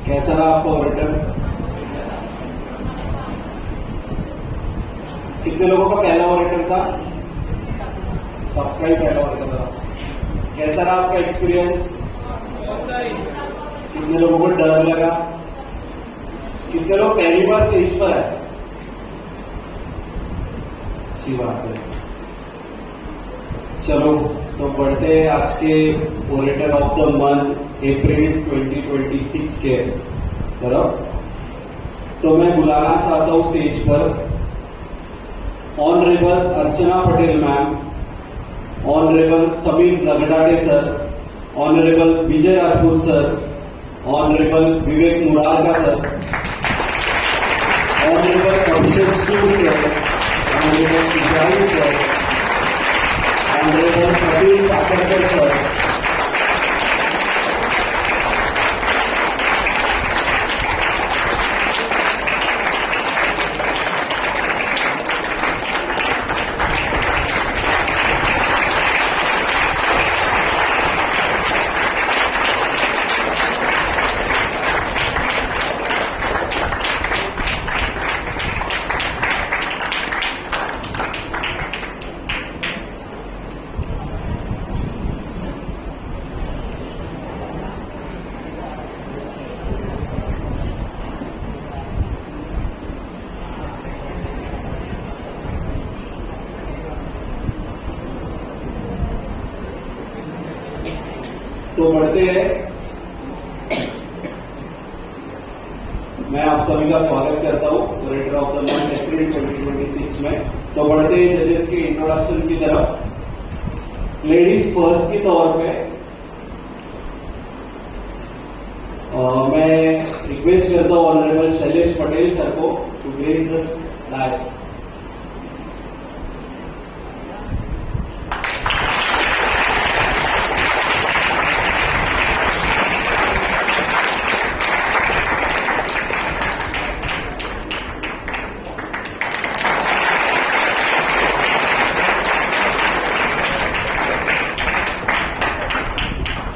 कैसा रहा आपका ऑडिटर? कितने लोगों का पहला ऑडिटर था? सबका ही पहला ऑडिटर था। कैसा रहा आपका एक्सपीरियंस? कितने लोगों को डर लगा? कितने लोग पहली बार स्टेज पर है? अच्छी बात है। चलो तो बढ़ते हैं आज के ऑडिटर ऑफ द मंथ अप्रैल 2026 के तरफ। तो मैं बुलाना चाहता हूं स्टेज पर honourable Archana Patel ma'am, honourable Sameer Lagdade sir, honourable Vijay Rajput sir, honourable Vivek Murarka sir, honourable Abhishek Surya sir, honourable Ibrahim sir, honourable Kapil Sakarkar sir, तो बढ़ते हैं। मैं आप सभी का स्वागत करता हूं ऑडिटर ऑफ द मंथ अप्रैल 2026 में। तो बढ़ते हैं जजेस के इंट्रोडक्शन की तरफ। लेडीज फर्स्ट के तौर पे मैं रिक्वेस्ट करता हूं ऑनरेबल शैलेश पटेल सर को टू ग्रेस द डायस।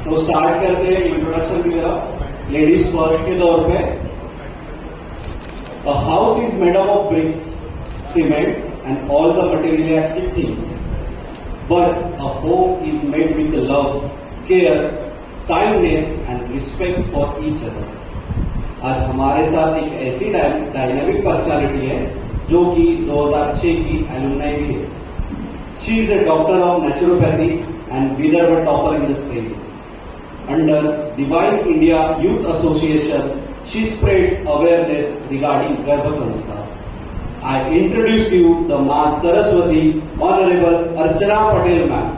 तो स्टार्ट करते हैं इंट्रोडक्शन की तरफ। लेडीज फर्स्ट के तौर पे a house is made up of BRICS, cement and all the materialistic things, but a home is made with love, care, kindness and respect for each other. आज हमारे साथ एक ऐसी डायनामिक पर्सनालिटी है जो कि 2006 की एलुमनाई भी है। She is a doctor of naturopathy and Vidarbha topper in the same. Under Divine India Youth Association, she spreads awareness regarding Garbha Sanskar. I introduce to you the Ma Saraswati, Honorable Archana Patel ma'am.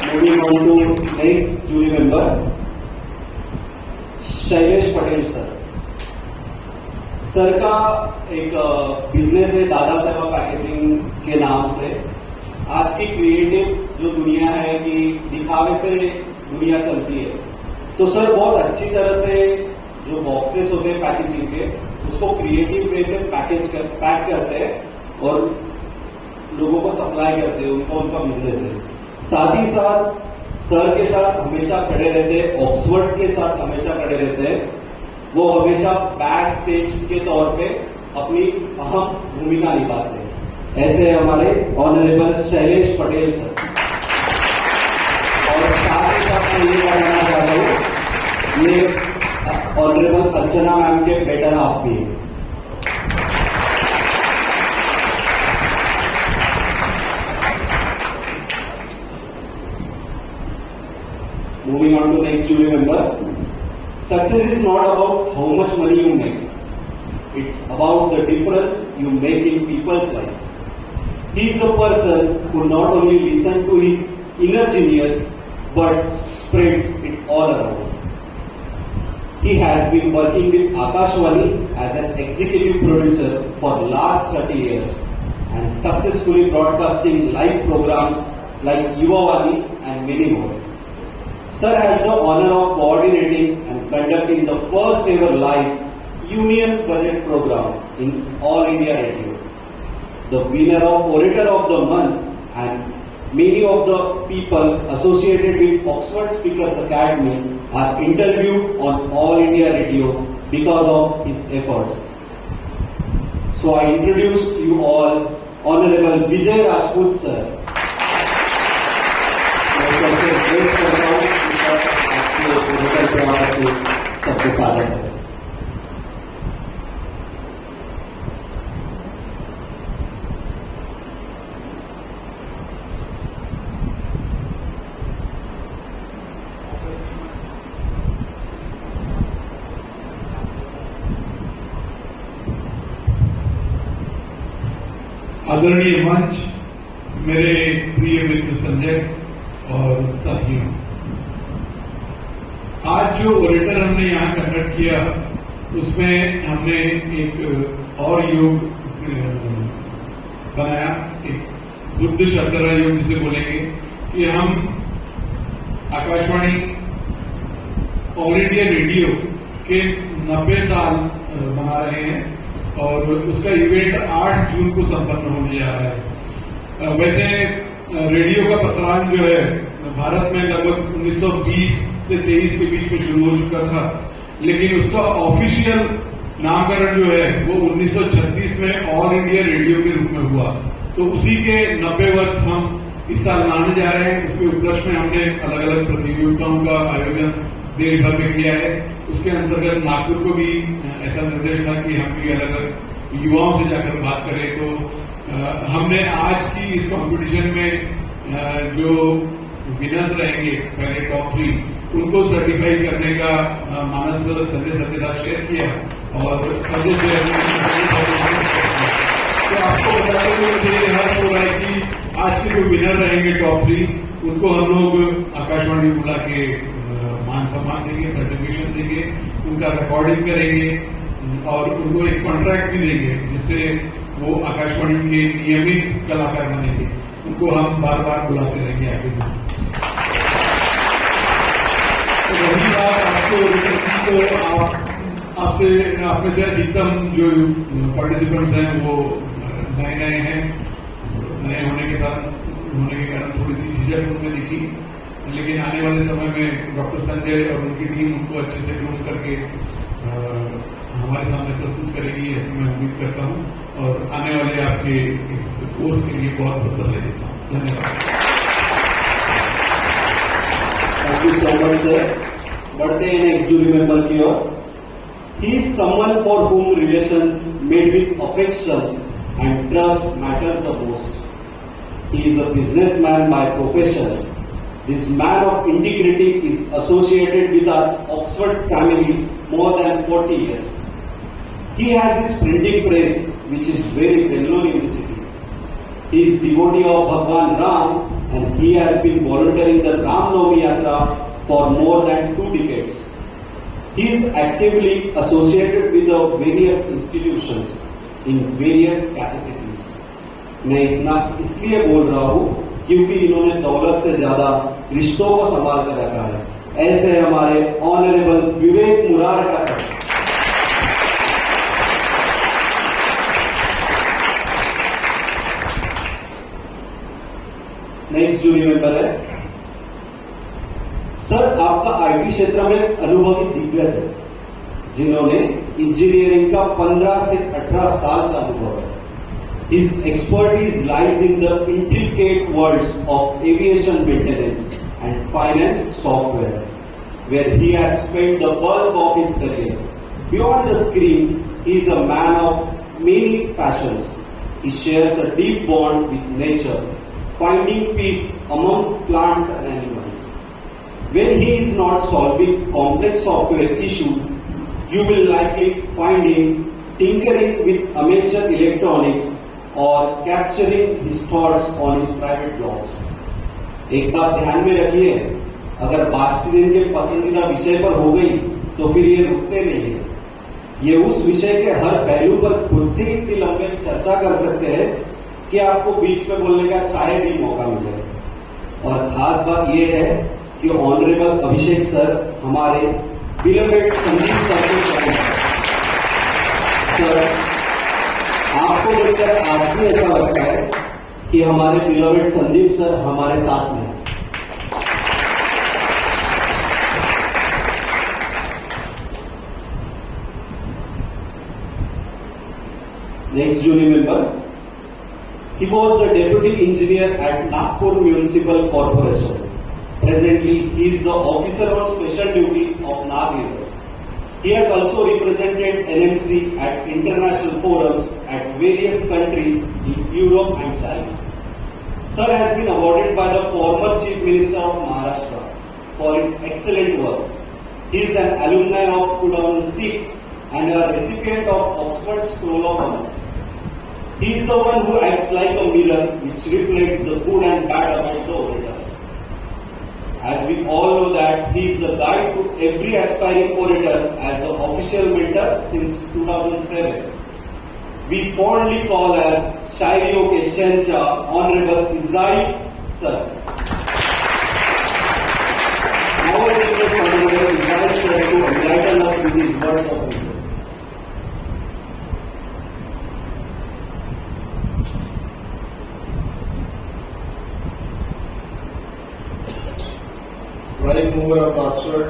Moving on to next jury member, Shailesh Patel sir. Sir का एक business है Dada Saheb packaging के नाम से। आज की creative जो दुनिया है कि दिखावे से दुनिया चलती है, तो सर बहुत अच्छी तरह से जो बॉक्सेस होते हैं पैकेजिंग के, उसको क्रिएटिव वे से पैक करते हैं और लोगों को सप्लाई करते हैं। उनका बिजनेस है। साथ ही साथ सर के साथ हमेशा खड़े रहते हैं, ऑक्सफोर्ड के साथ हमेशा खड़े रहते हैं। वो हमेशा बैक स्टेज के तौर पे अपनी अहम भूमिका निभाते हैं। ऐसे हमारे ऑनरेबल शैलेश पटेल सर। और साथ ही साथ मैं ये कहना चाहता हूँ, ये ऑनरेबल अर्चना मैम के बेटर हाफ भी है। Moving on to next jury member. Success is not about how much money you make. It's about the difference you make in people's life. He is a person who not only listens to his inner genius, but spreads it all around. He has been working with Akashvani as an executive producer for the last 30 years and successfully broadcasting live programs like Yuvavani and many more. Sir has the honor of coordinating and conducting the first ever live union budget program in All India Radio. the winner of Orator of the Month, and many of the people associated with Oxford Speakers Academy are interviewed on All India Radio because of his efforts. So I introduce you all Honorable Vijay Rajput sir. सबके स्वागत है। आदरणीय मंच, मेरे प्रिय मित्र संजय और साथियों, आज जो ओरेटर हमने यहाँ कंडक्ट किया उसमें हमने एक और योग बनाया, एक बुद्ध शर्करा योग जिसे बोलेंगे, कि हम आकाशवाणी ऑल इंडिया रेडियो के 90 साल मना रहे हैं और उसका इवेंट 8 जून को संपन्न होने जा रहा है। वैसे रेडियो का प्रसारण जो है भारत में लगभग 1920 से 23 के बीच में शुरू हो चुका था, लेकिन उसका ऑफिशियल नामकरण जो है वो 1936 में ऑल इंडिया रेडियो के रूप में हुआ। तो उसी के 90 वर्ष हम इस साल मनाने जा रहे हैं। उसके उपलक्ष्य में हमने अलग अलग प्रतियोगिताओं का आयोजन देश भर में किया है। उसके अंतर्गत नागपुर को भी ऐसा निर्देश था कि हम भी अलग अलग युवाओं से जाकर बात करें। तो हमने आज की इस कंपटीशन में जो विनर्स रहेंगे पहले टॉप 3 उनको सर्टिफाई करने का मानस संजय सर के साथ शेयर किया और संजय से तो आपको बताते हुए मुझे ये हर्ष हो रहा है कि आज के जो विनर रहेंगे टॉप 3 उनको हम लोग आकाशवाणी बुला के मान सम्मान देंगे, सर्टिफिकेशन देंगे, उनका रिकॉर्डिंग करेंगे और उनको एक कॉन्ट्रैक्ट भी देंगे जिससे वो आकाशवाणी के नियमित कलाकार बनेंगे। उनको हम बार बार बुलाते रहेंगे आगे। तो वही बात आपको आपसे आप में से अधिकतम जो पार्टिसिपेंट्स हैं वो नए हैं। नए होने के कारण थोड़ी सी झिझक उनमें दिखी, लेकिन आने वाले समय में डॉक्टर संजय और उनकी टीम उनको अच्छे से ग्रूम करके हमारे सामने प्रस्तुत करेगी, ऐसी मैं उम्मीद करता हूं और आने वाले आपके इस कोर्स के लिए बहुत बहुत बधाई देता हूं। धन्यवाद। Thank you so much sir. बढ़ते हैं नेक्स्ट जूरी मेंबर की ओर। He is someone for whom relations made with affection and trust matters the most. He is a businessman by profession. This man of integrity is associated with our Oxford family more than 40 years. He has his printing press, which is very well known in the city. He is devotee of Bhagwan Ram, and he has been volunteering the Ram Navami Yatra for more than 2 decades. He is actively associated with the various institutions in various capacities. मैं इतना इसलिए बोल रहा हूं क्योंकि इन्होंने दौलत से ज्यादा रिश्तों को संभाल कर रखा है। ऐसे हमारे ऑनरेबल विवेक मुरार का सर। नेक्स्ट जूरी मेंबर है सर। आपका आईटी क्षेत्र में अनुभवी दिग्गज है जिन्होंने इंजीनियरिंग का 15 से 18 साल का अनुभव है। His expertise lies in the intricate worlds of aviation maintenance and finance software, where he has spent the bulk of his career. Beyond the screen, he is a man of many passions. He shares a deep bond with nature, finding peace among plants and animals. When he is not solving complex software issues, you will likely find him tinkering with amateur electronics or capturing his thoughts on his private blogs. एक बात ध्यान में रखिए, अगर बातचीत इनके पसंदीदा विषय पर हो गई तो फिर ये रुकते नहीं है। ये उस विषय के हर पहलू पर खुद से इतनी लंबी चर्चा कर सकते हैं कि आपको बीच में बोलने का शायद ही मौका मिले। और खास बात यह है कि ऑनरेबल अभिषेक सर हमारे बिलोवेड संगीत सर के सर, आपको को लेकर आज भी ऐसा लगता है कि हमारे बिलोवेड संदीप सर हमारे साथ में हैं। Next junior member, he was the deputy engineer at Nagpur Municipal Corporation. Presently, he is the officer on special duty of Nag River. He has also represented NMC at international forums at various countries in Europe and China. Sir has been awarded by the former Chief Minister of Maharashtra for his excellent work. He is an alumni of 2006 and a recipient of Oxford Scroll of Honor. He is the one who acts like a mirror which reflects the good and bad about the orators. As we all know that he is the guide to every aspiring orator as the official mentor since 2007. We fondly call as Shairiyon ke Shahenshah Honorable Israel Sir. Now I request Honorable Israel Sir to enlighten us with his words of wisdom. Prime mover of Oxford,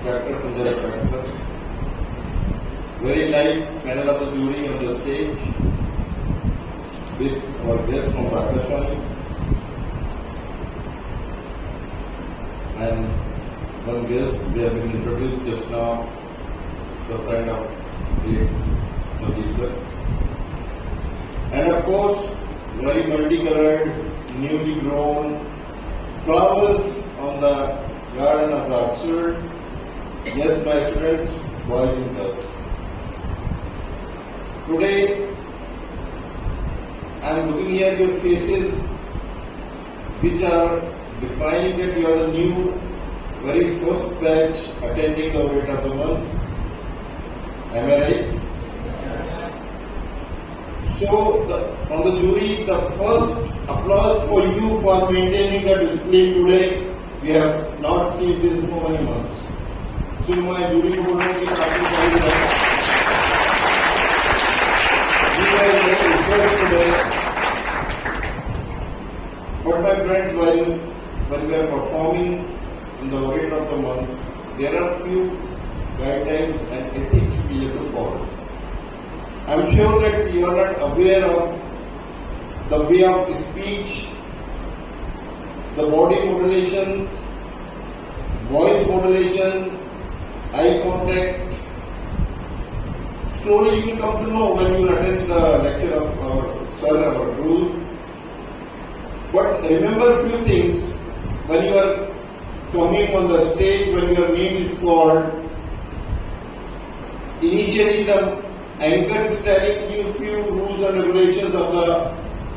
Dr. Sanjay Patel. Very light panel of the jury on the stage with our guest from Pakistan and one guest we have been introduced just now, the friend of the Sandeep. And of course, very multicolored, newly grown flowers on the garden of Oxford. Yes, my students, boys and girls. Today, I am looking here at your faces, which are defining that you are the new, very first batch attending the Orator of the Month. Am I right? So, from the jury, the first applause for you for maintaining the discipline today. We have not seen this for many months. So my jury को बोलने की काफी सारी बात. You guys are impressed today. But my friends, when we are performing in the Orator of the Month, there are few guidelines and ethics we have to follow. I am sure that you are not aware of the way of speech, the body modulation, voice modulation, eye contact. Slowly you will come to know when you attend the lecture of our sir, our guru. But remember a few things when you are coming on the stage, when your name is called. Initially the anchor is telling you few rules and regulations of the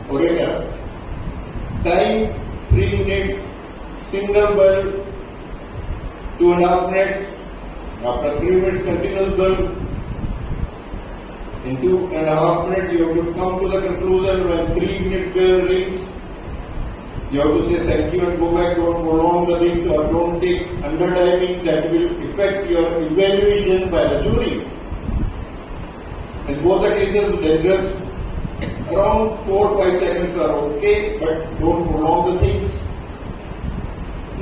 orator. Time 3 minutes, single bell, 2.5 minutes, after 3 minutes continuous bell, in 2.5 minutes you have to come to the conclusion. When 3-minute bell rings, you have to say thank you and go back. Don't prolong the thing or don't take undertiming that will affect your evaluation by the jury. In both the cases, dangerous. Around 4-5 seconds are okay, but don't prolong the things.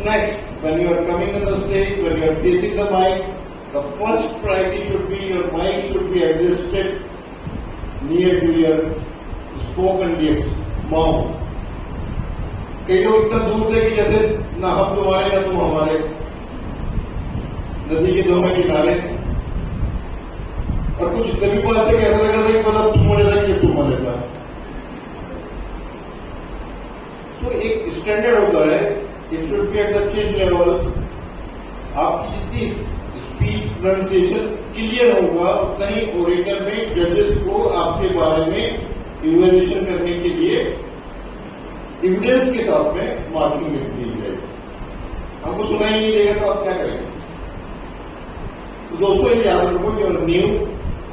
Next, when you are coming on the stage, when you are facing the mic, the first priority should be your mic should be adjusted near to your spoken lips, mouth. कई लोग इतना दूर थे कि जैसे ना हम तुम्हारे ना तुम हमारे, नदी के दोनों किनारे. और कुछ कभी बात है कि ऐसा लग रहा था कि मतलब तुम मरे था कि तुम मरे था. तो एक स्टैंडर्ड होता है, it should be at the change level. आपकी जितनी स्पीच प्रोनाउंसिएशन क्लियर होगा उतना ही ओरेटर में जजेस को आपके बारे में इवैल्यूएशन करने के लिए एविडेंस के साथ में मार्किंग दी जाएगी. हमको सुनाई नहीं देगा तो आप क्या करेंगे? तो दोस्तों ये याद रखो, you're new,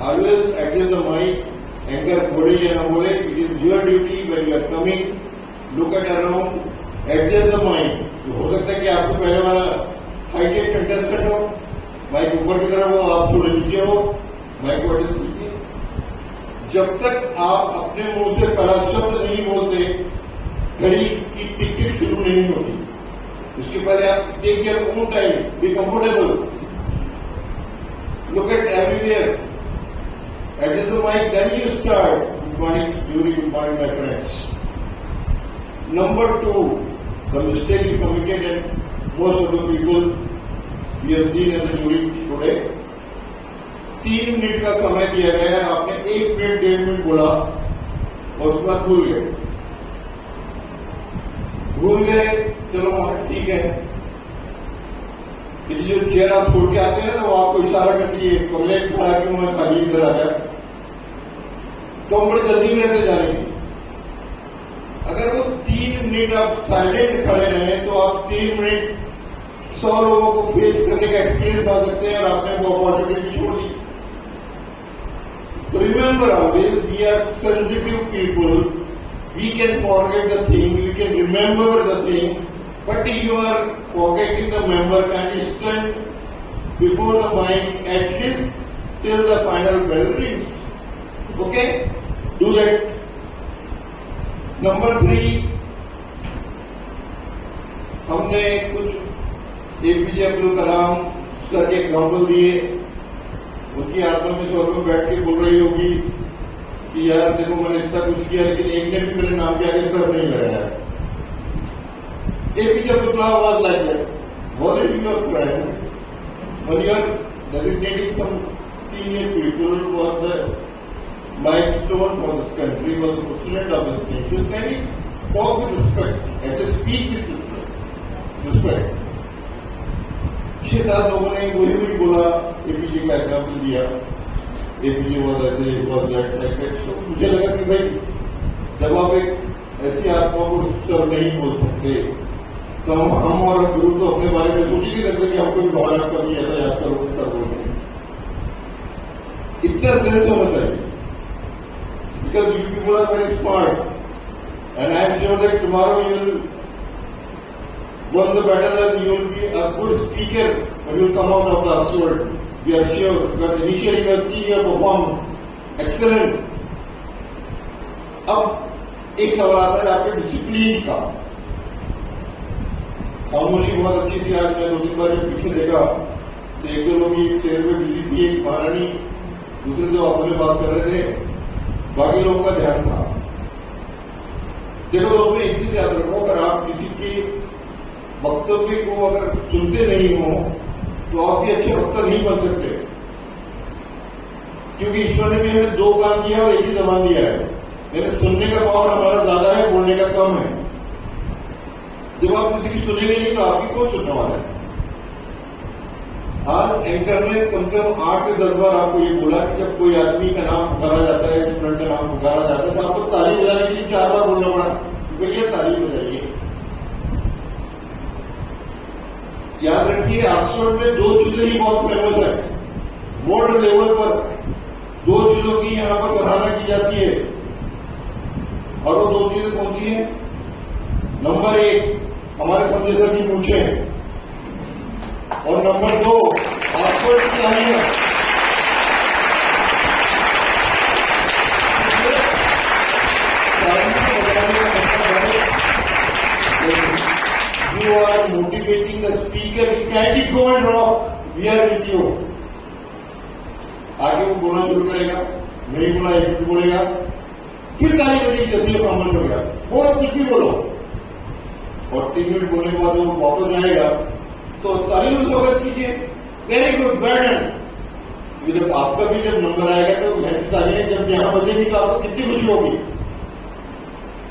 always adjust the mic. Anchor बोले या ना बोले, it is your duty. When you are coming, look at around, adjust the mic. हो सकता है कि आपको पहले वाला हाइटेड कंटेस्टेंट हो, माइक ऊपर की तरफ हो, आप थोड़े नीचे हो, माइक को एडजस्ट कीजिए. जब तक आप अपने मुंह से पहला शब्द नहीं बोलते, घड़ी की टिकट शुरू नहीं होती। उसके पहले आप take your own time, be comfortable, look at everywhere. Adjust the mic, then you start. Good morning, jury, good morning, my friends. Number 2, the mistake you committed and most of the people we have seen as a jury today. 3 minute का समय दिया गया है, आपने 1 minute 1.5 minute बोला और उसके बाद भूल गए, चलो ठीक है। कि जो चेयर आप छोड़ के आते हैं ना, वो आपको इशारा करती है, पहले खड़ा कि मैं खाली इधर आ जाए, तो हम बड़ी जल्दी में रहते जा रहे हैं। अगर वो 3 मिनट आप साइलेंट खड़े रहे तो आप 3 मिनट 100 लोगों को फेस करने का एक्सपीरियंस पा सकते हैं, और आपने वो अपॉर्चुनिटी छोड़ दी। तो remember always, we are sensitive people, we can forget the thing, we can remember the thing, but you are forgetting the member. Can you stand before the mic at least till the final bell rings? Okay? Do that. Number 3, हमने कुछ APJ Abdul Kalam sir के example दिए। उनकी आत्मा में स्वर में बैठ के बोल रही होगी कि यार देखो मैंने इतना कुछ किया, लेकिन एक ने भी मेरे नाम के आगे सर नहीं लगाया। APJ Abdul Kalam was like that. Was it your friend when you are designating some senior people who was the milestone for this country, was the president of this nation? Can you talk with respect and to speak with respect? 6-7 लोगों ने वही बोला, APJ का example दिया, APJ was ऐसे, was that, like that. तो मुझे लगा कि भाई जब आप एक ऐसी आत्मा को सर्व नहीं बोल सकते, तो हम और गुरु तो अपने बारे में सोच ही नहीं सकते कि हमको भी बहुत याद करो, ऐसा याद करो, कर बोलो। इतना सेंस होना चाहिए, because you people are very smart and I am sure that tomorrow you will won the battle and you will be a good speaker when you come out of the Oxford. We are sure that initially you are seeing you perform excellent. अब एक सवाल आता है आपके discipline का। खामोशी बहुत अच्छी थी। आज मैं 2-3 बार जब पीछे देखा तो 1-2 लोग एक चेयर पे बिजी थी, एक महारानी, दूसरे जो आपस में बात कर रहे थे, बाकी लोगों का ध्यान था। देखो दोस्तों, एक चीज याद रखो, अगर आप किसी के वक्तव्य को अगर सुनते नहीं हो तो आप भी अच्छे वक्ता नहीं बन सकते, क्योंकि ईश्वर ने भी हमें 2 काम किया और एक ही जबान दिया है। लेकिन सुनने का पावर हमारा ज्यादा है, बोलने का कम है। जब आप किसी की सुनेंगे नहीं तो आपकी कौन सुनने वाला है? आज एंकर ने कम से कम 8 से 10 बार आपको ये बोला कि जब कोई आदमी का नाम पुकारा जाता है, स्टूडेंट का नाम पुकारा जाता है, तो आपको ताली बजाने के लिए 4 बार बोलना पड़ा, भैया ताली बजाइए। याद रखिए, ऑक्सफोर्ड में 2 चीजें ही बहुत फेमस है वर्ल्ड लेवल पर। 2 चीजों की यहाँ पर सराहना की जाती है, और वो 2 चीजें कौन सी है? नंबर 1 हमारे संदेशक की पूछें, और नंबर 2 ऑक्सफोर्ड की तालियां। You are motivating the speaker. Can you go and rock? We are with you. आगे वो बोलना शुरू करेगा, नहीं बोला एक भी बोलेगा, फिर ताली बजेगी, जैसे प्रॉब्लम हो गया, बोलो कुछ भी बोलो, और 3 मिनट बोलने के बाद वो वापस जाएगा तो ताली में स्वागत कीजिए। Very good, well done. जब आपका भी जब नंबर आएगा तो ऐसी तालियां जब यहां बजेगी तो आपको कितनी खुशी होगी।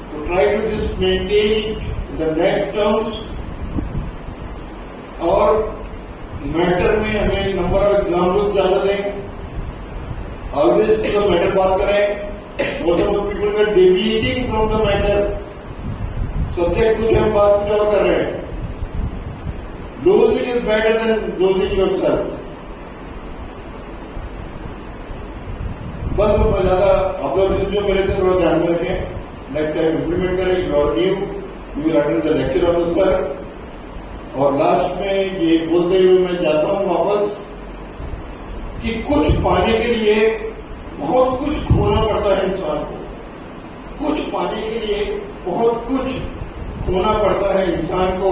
तो try to just maintain the next terms, और मैटर में हमें नंबर ऑफ एग्जाम्पल्स ज्यादा दें, ऑलवेज द मैटर बात करें। Most of people are deviating from the matter, subject कुछ हम बात कुछ और कर रहे हैं। Losing is better than losing yourself. बस मैं ज्यादा ऑब्जर्वेशन जो मेरे थे थोड़ा ध्यान में रखें, नेक्स्ट टाइम इम्प्लीमेंट करें। You are new, you will attend the lecture of the sir. और लास्ट में ये बोलते हुए मैं जाता हूं वापस कि कुछ पाने के लिए बहुत कुछ खोना पड़ता है इंसान को। कुछ पाने के लिए बहुत कुछ खोना पड़ता है इंसान को।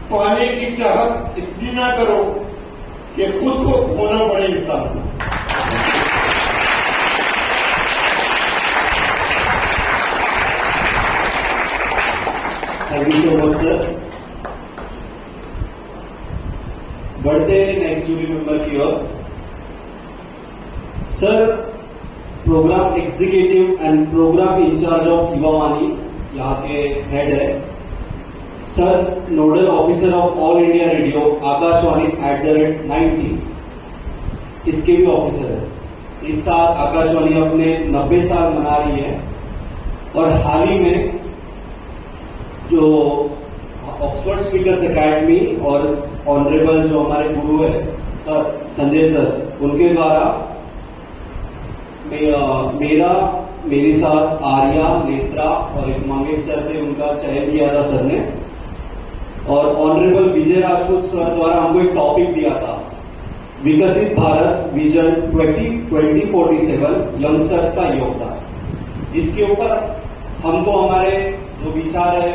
पाने की चाहत इतनी ना करो कि खुद को खोना पड़े इंसान को। Thank you so much sir. बढ़ते नेक्स्ट जूरी मेंबर की ओर। Sir, programme executive and programme in charge of Yuvavani यहाँ के हेड है। Sir, nodal officer of All India Radio Akashvani @90 इसके भी ऑफिसर है। इस साल आकाशवाणी अपने 90 साल मना रही है और हाल ही में जो ऑक्सफोर्ड स्पीकर्स एकेडमी और ऑनरेबल जो हमारे गुरु है सर संजय सर, उनके द्वारा मेरे साथ आर्या, नेत्रा और एक मंगेश सर थे, उनका चयन किया था सर ने। और ऑनरेबल विजय राजपूत सर द्वारा हमको एक टॉपिक दिया था, विकसित भारत विजन 2047 यंगस्टर्स का योगदान। इसके ऊपर हमको हमारे जो विचार है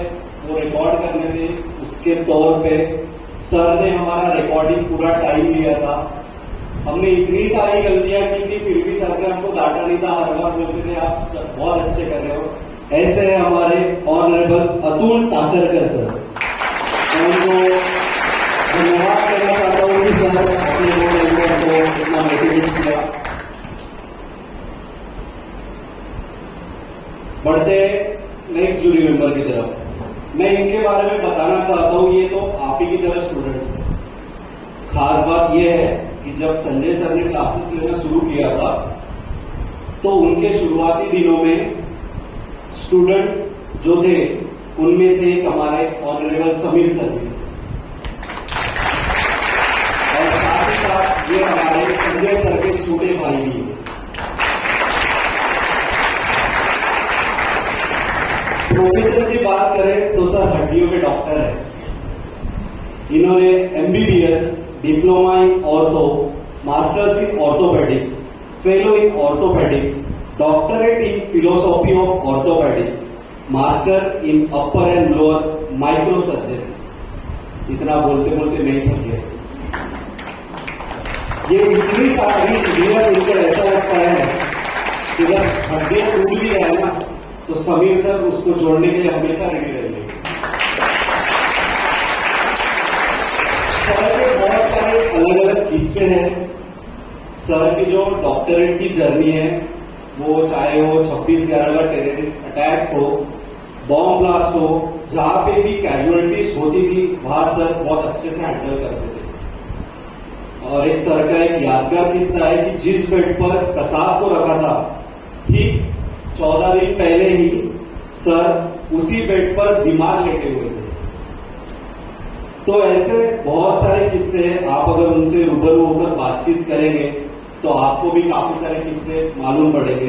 वो रिकॉर्ड करने थे। उसके तौर पे सर ने हमारा रिकॉर्डिंग पूरा टाइम लिया था। हमने इतनी सारी गलतियां की थी, फिर भी सर ने हमको डांटा नहीं था। हर बार बोलते थे आप सर बहुत अच्छे कर रहे हो। ऐसे है हमारे ऑनरेबल अतुल साकरकर सर। मैं उनको धन्यवाद करना चाहता हूँ कि सर अपने को इतना मोटिवेट किया। बढ़ते नेक्स्ट जूरी मेंबर की तरफ। मैं इनके बारे में बताना चाहता हूँ, ये तो आप ही की तरह स्टूडेंट्स हैं। खास बात यह है कि जब संजय सर ने क्लासेस लेना शुरू किया था तो उनके शुरुआती दिनों में स्टूडेंट जो थे उनमें से एक हमारे ऑनरेबल समीर सर भी, और साथ ही साथ ये हमारे संजय सर के छोटे भाई भी हैं। प्रोफेसर की बात करें तो सर हड्डियों के डॉक्टर हैं। इन्होंने MBBS, diploma in ortho, masters in orthopaedic, fellow in orthopaedic, doctorate in philosophy of orthopaedic, master in upper and lower micro surgery. इतना बोलते बोलते नहीं थक गए। ये इतनी सारी डिग्रियां सुनकर ऐसा लगता है कि जब हड्डियां टूट भी है ना तो समीर सर उसको जोड़ने के लिए हमेशा रेडी रहेंगे। सर के बहुत सारे अलग अलग किस्से हैं। सर की जो डॉक्टरेट की जर्नी है वो चाहे वो 26/11 का टेररिस्ट अटैक हो, बॉम्ब ब्लास्ट हो, जहां पे भी कैजुअलिटीज होती थी वहां सर बहुत अच्छे से हैंडल करते थे। और एक सर का एक यादगार किस्सा है कि जिस बेड पर कसाब को रखा था ठीक 14 दिन पहले ही सर उसी बेड पर बीमार लेटे हुए थे। तो ऐसे बहुत सारे किस्से हैं। आप अगर उनसे रूबरू होकर बातचीत करेंगे तो आपको भी काफी सारे किस्से मालूम पड़ेंगे।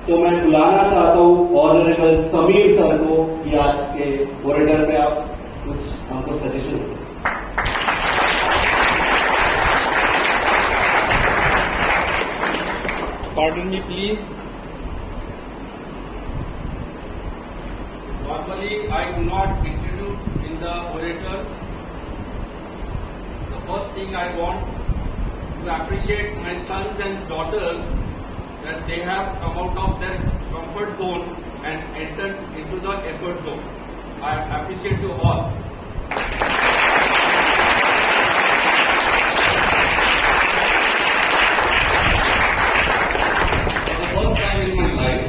तो मैं बुलाना चाहता हूं ऑनरेबल समीर सर को कि आज के ओरेटर पे आप कुछ हमको सजेशन दें। Pardon me, please. Normally, I do not introduce in the orators. The first thing I want to appreciate my sons and daughters that they have come out of their comfort zone and entered into the effort zone. I appreciate you all. For the first time in my life,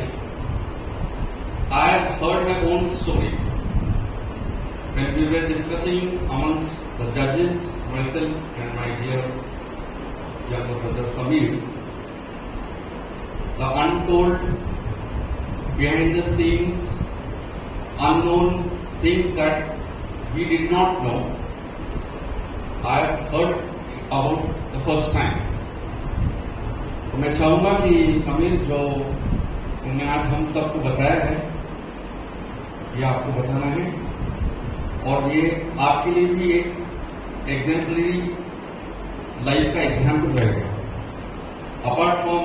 I have heard my own story. When we were discussing amongst the judges, myself and my dear younger brother Samir, the untold, behind the scenes, unknown things that we did not know, I have heard about the first time. तो मैं चाहूंगा कि समीर जो उन्होंने आज हम सबको बताया है ये आपको बताना है और ये आपके लिए भी एक एग्जाम्पलरी लाइफ का एग्जाम्पल रहेगा। apart from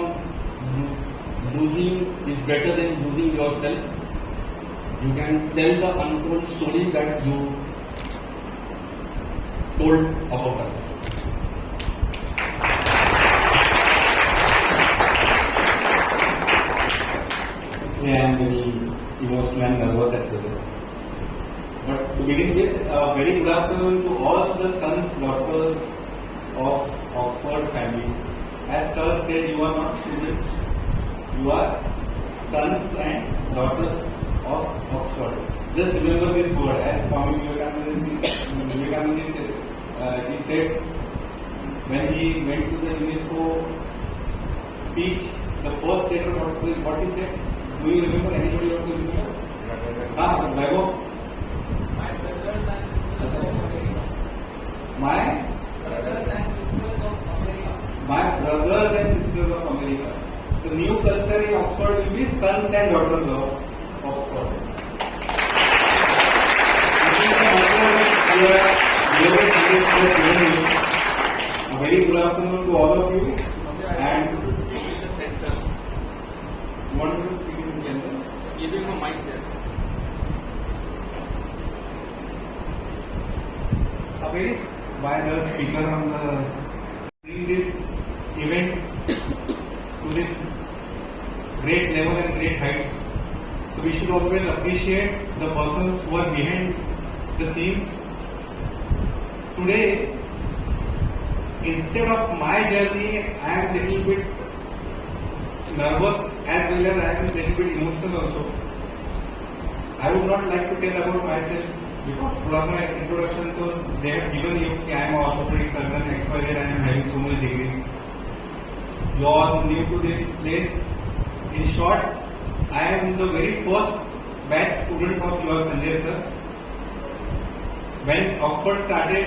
losing is better than losing yourself. You can tell the untold story that you told about us. I am very emotional and nervous at present. But to begin with, a very good afternoon to all the sons, daughters of Oxford family. As sir said, you are not students, you are sons and daughters of Oxford. Just remember this word, as Swami Vivekananda said, he said when he went to the UNESCO speech, the first letter, what he said? Do you remember? Anybody else remember? Vaibhav? My brothers and sisters of America. My Brothers and sisters of America. My brothers and sisters of America. The new culture in Oxford will be sons and daughters of Oxford. A very good afternoon to all of you. And to speak in the center. you want me to speak in the Yes, center? sir. Give him a mic there. A very by the speaker on the bring this event to this great level and great heights. So we should always appreciate the persons who are behind the scenes. Today, instead of my journey, I am little bit nervous as well as I am little bit emotional also. I would not like to tell about myself because थोड़ा सा introduction तो they have given you कि I am an orthopedic surgeon, XYZ, I am having so many degrees. You are new to this place. In short, I am the very first batch student of your Sanjay sir. When Oxford started,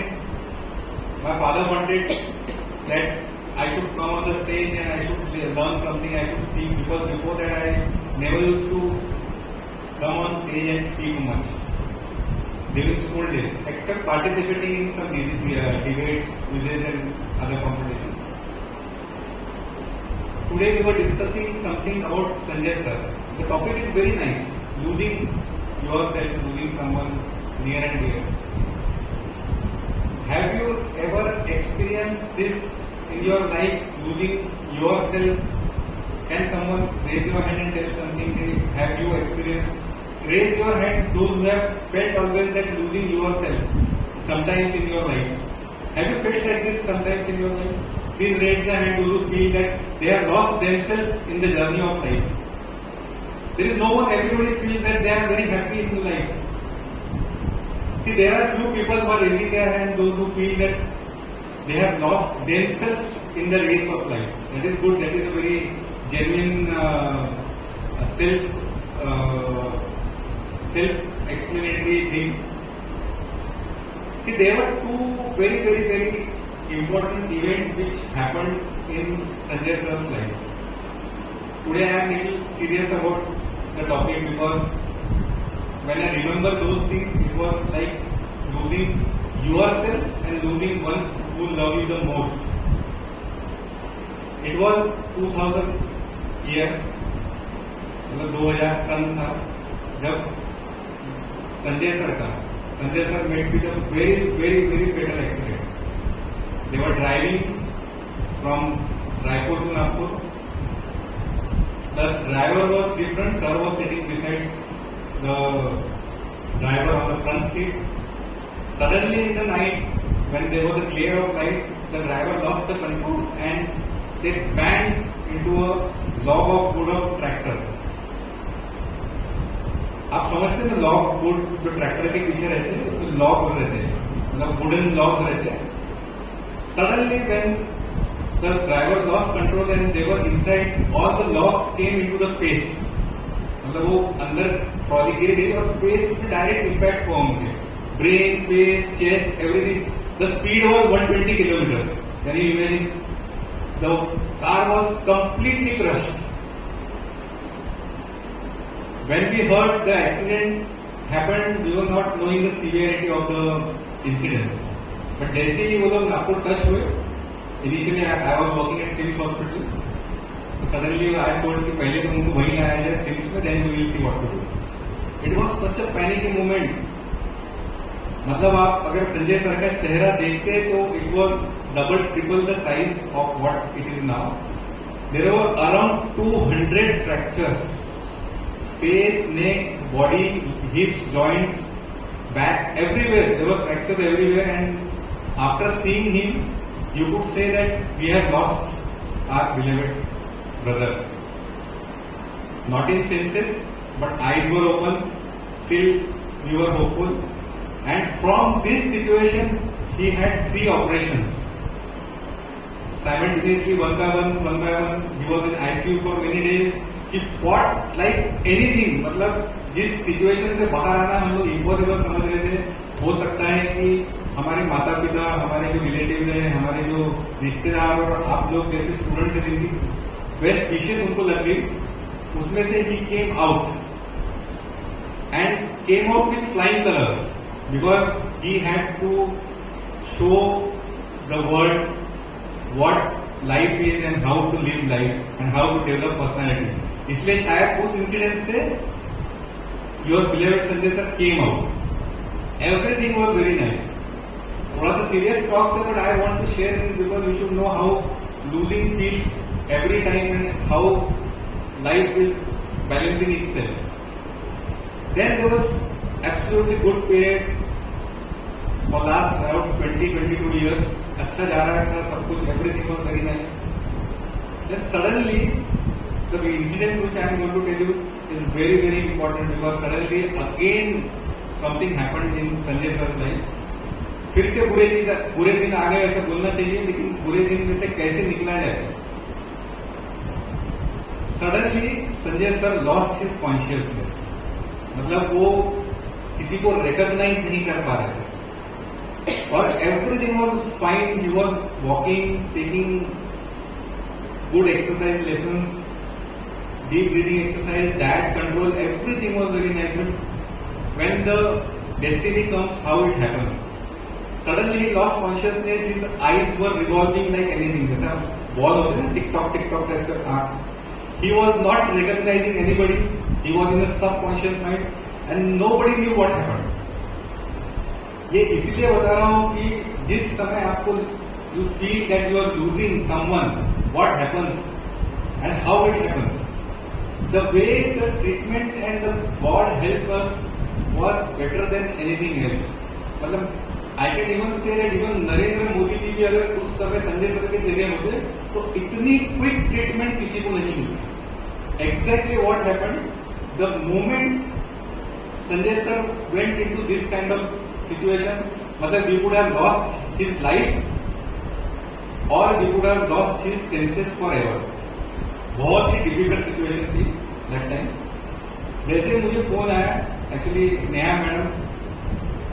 my father wanted that I should come on the stage and I should learn something, I should speak, because before that I never used to come on stage and speak much during school days, except participating in some debates, quizzes and other competitions. Today we were discussing something about Sanjay sir. The topic is very nice, losing yourself, losing someone near and dear. Have you ever experienced this in your life, losing yourself? Can someone raise your hand and tell something? Have you experienced? Raise your hands those who have felt always that losing yourself sometimes in your life. Have you felt like this sometimes in your life? Please raise the hand those who feel that they have lost themselves in the journey of life. There is no one, everybody feels that they are very happy in life. See, there are few people who are raising their hand, those who feel that they have lost themselves in the race of life. That is good, that is a very genuine self-explanatory thing. See, there were two very important events which happened in Sanjay sir's life. Today I am a little serious about the topic because when I remember those things, it was like losing yourself and losing ones who love you the most. It was 2000 year, मतलब 2000 सन था जब Sanjay sir met with a very fatal accident. They were driving from Raipur to Nagpur. The driver was different. Sir was sitting beside the driver on the front seat. Suddenly in the night, when there was a glare of light, the driver lost the control and they banged into a log of wood of tractor. आप समझते हैं log would जो tractor के पीछे रहते हैं उसमें logs रहते हैं, मतलब वुडन लॉग्स रहते हैं. Suddenly when the driver lost control and they were inside, all the logs came into the face. मतलब वो अंदर ट्रॉली गिर गई और फेस में डायरेक्ट इम्पैक्ट हुआ उनके, brain, face, chest, everything. The speed was 120 kilometers. Can you imagine? The car was completely crushed. When we heard the accident happened, we were not knowing the severity of the incidents. But जैसे ही वो लोग Nagpur touch हुए, initially I was working at SIMS hospital. तो suddenly I told कि पहले तो उनको वहीं लाया जाए सिम्स में, then we will see what to do. It was such a panic moment. मतलब आप अगर संजय सर का चेहरा देखते तो it was double triple the size of what it is now. There were around 200 fractures, face, neck, body, hips, joints, back, everywhere. There was fractures everywhere, and after seeing him, you could say that we have lost our beloved brother. Not in senses, but eyes were open. Still, we were hopeful. And from this situation, he had 3 operations. Simultaneously, one by one, he was in ICU for many days. He fought like anything. मतलब जिस situation से बाहर आना हम लोग impossible समझ रहे थे, हो सकता है कि हमारे माता पिता, हमारे जो रिलेटिव्स हैं, हमारे जो रिश्तेदार और आप लोग जैसे स्टूडेंट थे जिनकी बेस्ट विशेष उनको लग गई, उसमें से ही came out and came out with flying colours because he had to show the world what life is and how to live life and how to develop personality. इसलिए शायद उस इंसिडेंट से your beloved Sanjay sir came out. Everything was very nice. थोड़ा सा serious talk है, but I want to share this because you should know how losing feels every time and how life is balancing itself. Then there was absolutely good period for last around 20-22 years. अच्छा जा रहा है sir सब कुछ, everything was very nice. Then suddenly the incident which I am going to tell you is very very important because suddenly again something happened in Sanjay sir's life. फिर से बुरे दिन आ गए ऐसा बोलना चाहिए, लेकिन बुरे दिन में से कैसे निकला जाए। Suddenly Sanjay sir lost his consciousness, मतलब वो किसी को रिकॉग्नाइज नहीं कर पा रहे थे और everything was fine. He was walking, taking good exercise lessons, deep breathing exercise, diet control, everything was very nice. But when the destiny comes, how it happens? Suddenly he lost consciousness. His eyes were revolving like anything. जैसा ball होते हैं tick tock test कर। He was not recognizing anybody. He was in a subconscious mind, and nobody knew what happened. ये इसलिए बता रहा हूँ कि जिस समय आपको you feel that you are losing someone, what happens and how it happens. The way the treatment and the God help us was better than anything else. मतलब I can even say that even Narendra Modi ji भी अगर उस समय Sanjay sir के जगह होते तो इतनी क्विक ट्रीटमेंट किसी को नहीं मिली। Exactly what happened? The moment Sanjay sir went into this kind of situation, मतलब we could have lost his life or we could have lost his senses forever. बहुत ही डिफिकल्ट सिचुएशन थी that time. जैसे मुझे phone आया, actually Neha madam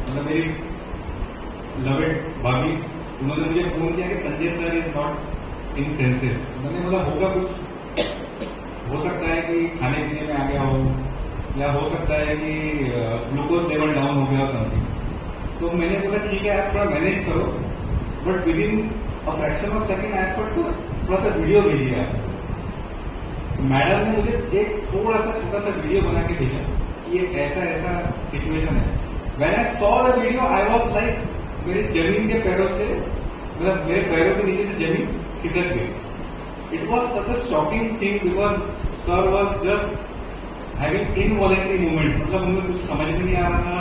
मतलब मेरी लवेड भाभी, उन्होंने मुझे फोन किया कि Sanjay sir is not in senses. मैंने बोला होगा कुछ, हो सकता है कि खाने पीने में आ गया हो या हो सकता है कि ग्लूकोज लेवल डाउन हो गया समथिंग। तो मैंने बोला ठीक है आप थोड़ा मैनेज करो, but with in a fraction of second I thought तो थोड़ा सा वीडियो भेजिए आप। मैडम ने मुझे एक थोड़ा सा छोटा सा वीडियो बना के भेजा कि ये ऐसा ऐसा सिचुएशन है। When I saw the video I was like, मेरे जमीन के पैरों से मतलब मेरे पैरों के नीचे से जमीन खिसक गई। It was such a shocking thing because sir was just having involuntary movements, मतलब उन्हें कुछ समझ में नहीं आ रहा था,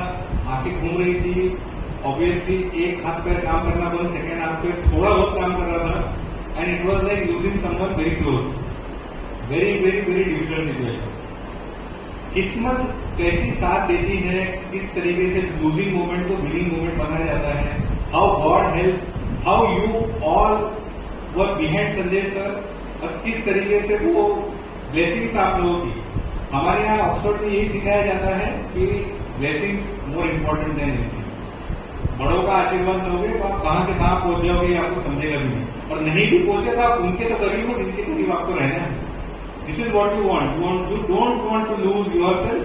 आंखें घूम रही थी। ऑब्वियसली एक हाथ पैर काम करना बंद, सेकेंड हाथ पैर थोड़ा बहुत काम कर रहा था and it was like losing someone very close. Very very very difficult situation. किस्मत कैसी साथ देती है, किस तरीके से लूजिंग मोमेंट को विनिंग मोमेंट बनाया जाता है, how God help, how you all were behind Sanjay sir और किस तरीके से वो ब्लेसिंग्स आप लोगों की। हमारे यहाँ ऑक्सफोर्ड में यही सिखाया जाता है कि blessings more important than anything. बड़ों का आशीर्वाद लोगे तो आप कहां से कहां पहुंच जाओगे आपको समझेगा भी नहीं, और नहीं भी पहुंचे तो आप उनके तो करीब हो जिनके करीब आपको रहना है। This is what you want. You don't want to lose yourself